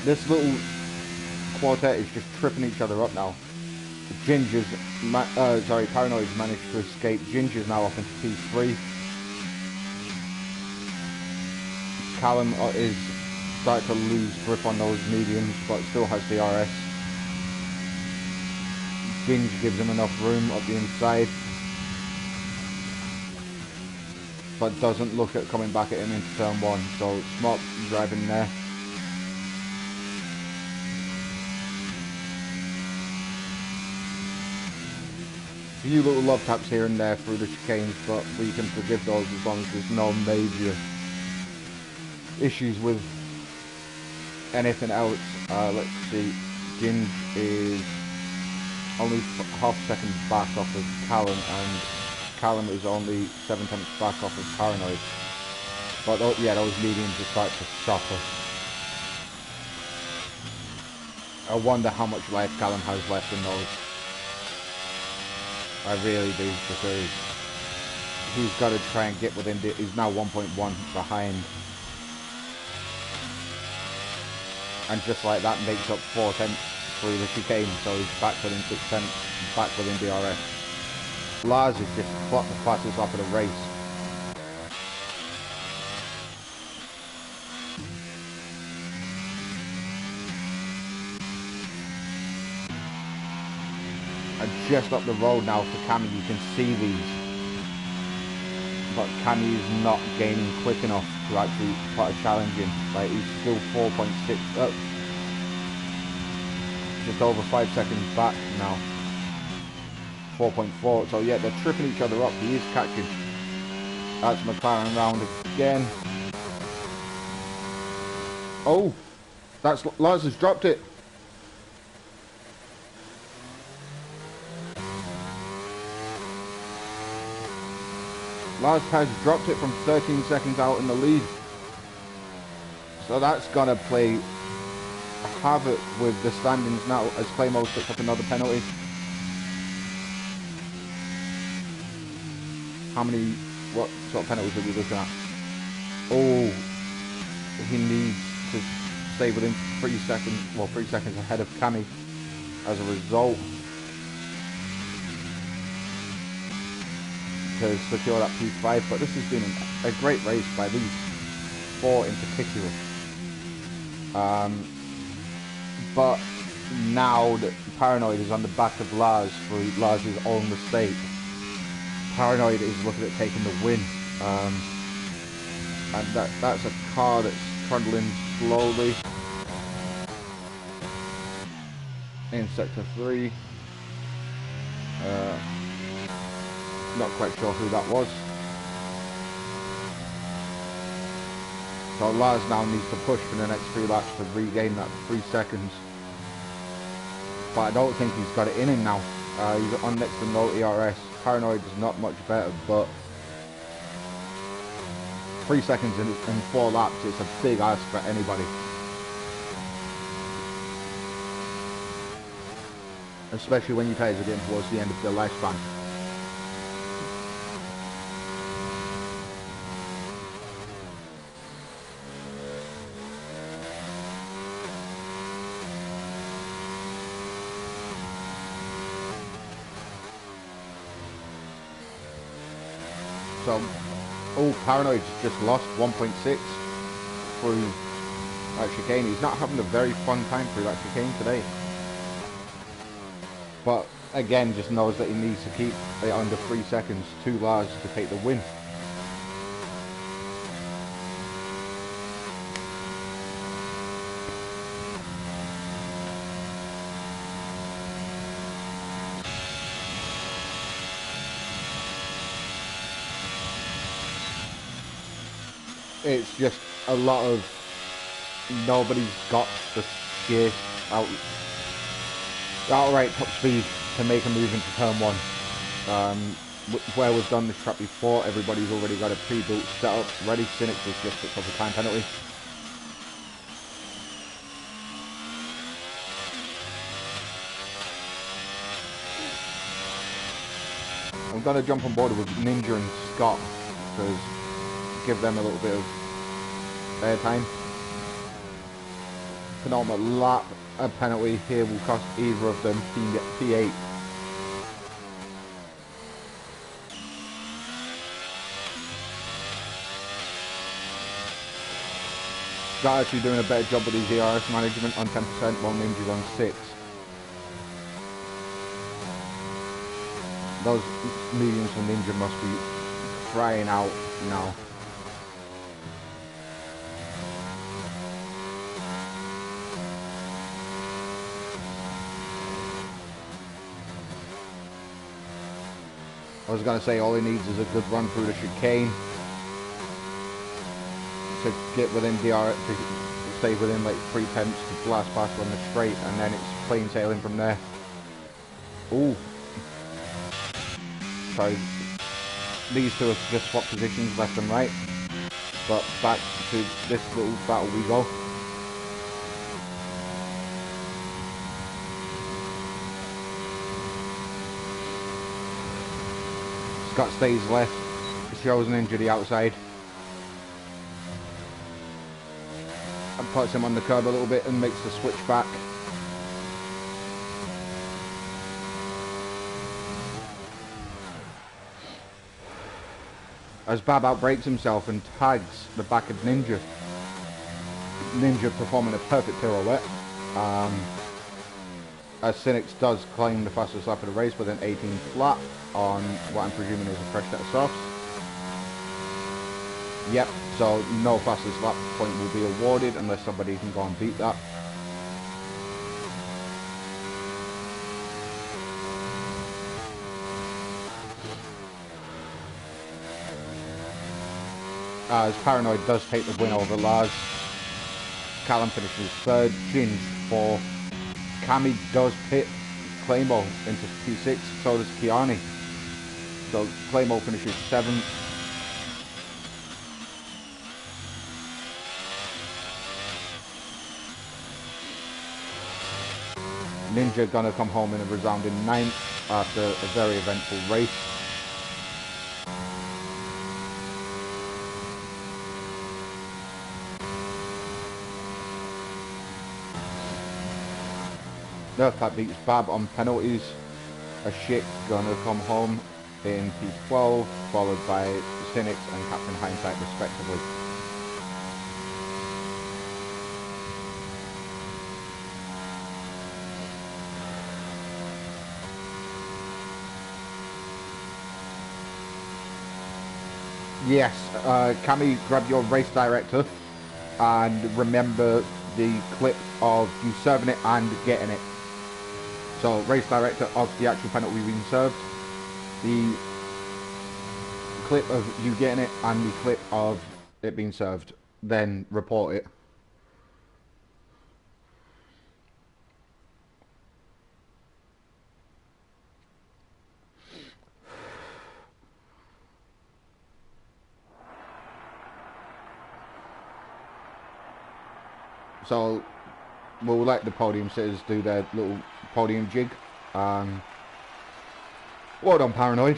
Speaker 1: This little quartet is just tripping each other up now. Paranoid's managed to escape. Ginger's now up into P3. Callum is starting to lose grip on those mediums, but still has DRS. Ginge gives him enough room up the inside, but doesn't look at coming back at him into turn one. So smart driving there. A few little love taps here and there through the chicanes, but we can forgive those as long as there's no major issues with anything else. Let's see, Ginge is only half a second back off of Callum, and Callum is only 7/10 back off of Paranoid. But yeah, those mediums are starting to suffer. I wonder how much life Callum has left in those. I really do, because he's got to try and get within the, he's now 1.1 behind. And just like that makes up 4/10 through the chicane, so he's back within 6/10, back within DRS. Lars has just clocked the fastest lap of the race. And just up the road now for Cammy, you can see these. But Cammy is not gaining quick enough to actually put a challenge in. Like, he's still 4.6, just over 5 seconds back now. 4.4, so yeah, they're tripping each other up. He is catching. That's McLaren round again. Oh, that's Lars has dropped it. Lars has dropped it from 13 seconds out in the lead. So that's gonna play havoc with the standings now as Claymore picks up another penalty. How many, what sort of penalties are we looking at? Oh, he needs to stay within 3 seconds, well 3 seconds ahead of Cammy as a result to secure that P5, but this has been a great race by these four in particular. But now that Paranoid is on the back of Lars through Lars' own mistake, Paranoid is looking at taking the win. And that's a car that's trundling slowly in sector 3. Not quite sure who that was. So Lars now needs to push for the next 3 laps to regain that 3 seconds. But I don't think he's got it in him now. He's on next to no ERS. Paranoid is not much better, but 3 seconds in 4 laps, it's a big ask for anybody. Especially when your tyres are getting towards the end of their lifespan. So, oh, Paranoid's just lost 1.6 through that chicane. He's not having a very fun time through that chicane today. But again, just knows that he needs to keep it under 3 seconds to Lars to take the win. It's just a lot of nobody's got the gear outright top speed to make a move into turn 1. Where we've done this track before, everybody's already got a pre-built setup ready. Cynics has just picked up a time penalty. I'm going to jump on board with Ninja and Scott because give them a little bit of airtime. Penultimate lap, a penalty here will cost either of them P8. Got actually doing a better job with his ERS management on 10% while Ninja's on 6. Those mediums for Ninja must be crying out now. I was going to say all he needs is a good run through the chicane to get within DR, to stay within like 3/10 to blast past on the straight, and then it's plain sailing from there. Ooh. Sorry. These two have just swapped positions left and right. But back to this little battle we go. Scott stays left, shows an injury outside. And puts him on the curb a little bit and makes the switch back. As Bab outbreaks himself and tags the back of Ninja. Ninja performing a perfect pirouette. As Cynics does claim the fastest lap of the race with an 18 flat on what I'm presuming is a fresh set of softs. Yep, so no fastest lap point will be awarded unless somebody can go and beat that. As Paranoid does take the win over Lars. Callum finishes third, Ginge 4. Cammy does pit Claymore into P6, so does Kiani. So Claymore finishes 7th. Ninja gonna come home in a resounding 9th after a very eventful race. Nerfpat beats Bab on penalties. A Shik gonna come home in P12, followed by Cynics and Captain Hindsight respectively. Yes, Cammy, grab your race director and remember the clip of you serving it and getting it. So race director of the actual penalty being served, the clip of you getting it and the clip of it being served, then report it. So we'll let the podium sitters do their little podium jig. Well done, Paranoid.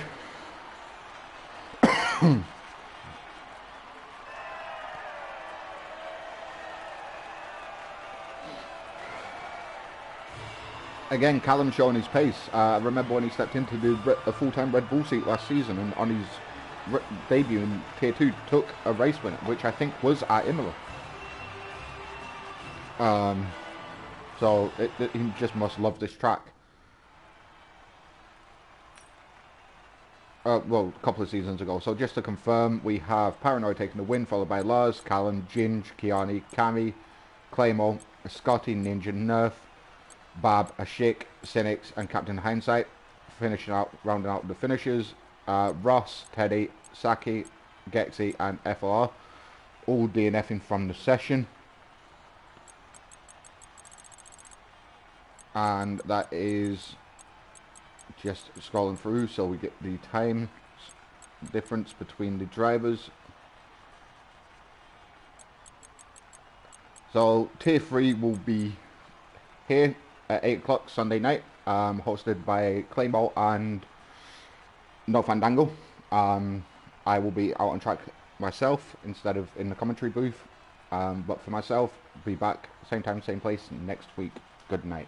Speaker 1: Again, Callum showing his pace. I remember when he stepped into a full-time Red Bull seat last season, and on his debut in Tier 2 took a race win, which I think was at Imola. So he just must love this track. Well, a couple of seasons ago. So just to confirm, we have Paranoid taking the win, followed by Lars, Callum, Ginge, Kiani, Cammy, Claymore, Scotty, Ninja, Nerf, Bab, Ashik, Cynics, and Captain Hindsight. Finishing out, rounding out the finishers, Ross, Teddy, Saki, Gexy, and FLR. All DNFing from the session. And that is just scrolling through, so we get the time difference between the drivers. So Tier 3 will be here at 8 o'clock Sunday night, hosted by Claymore and No Fandango. I will be out on track myself instead of in the commentary booth, but for myself, be back same time, same place next week. Good night.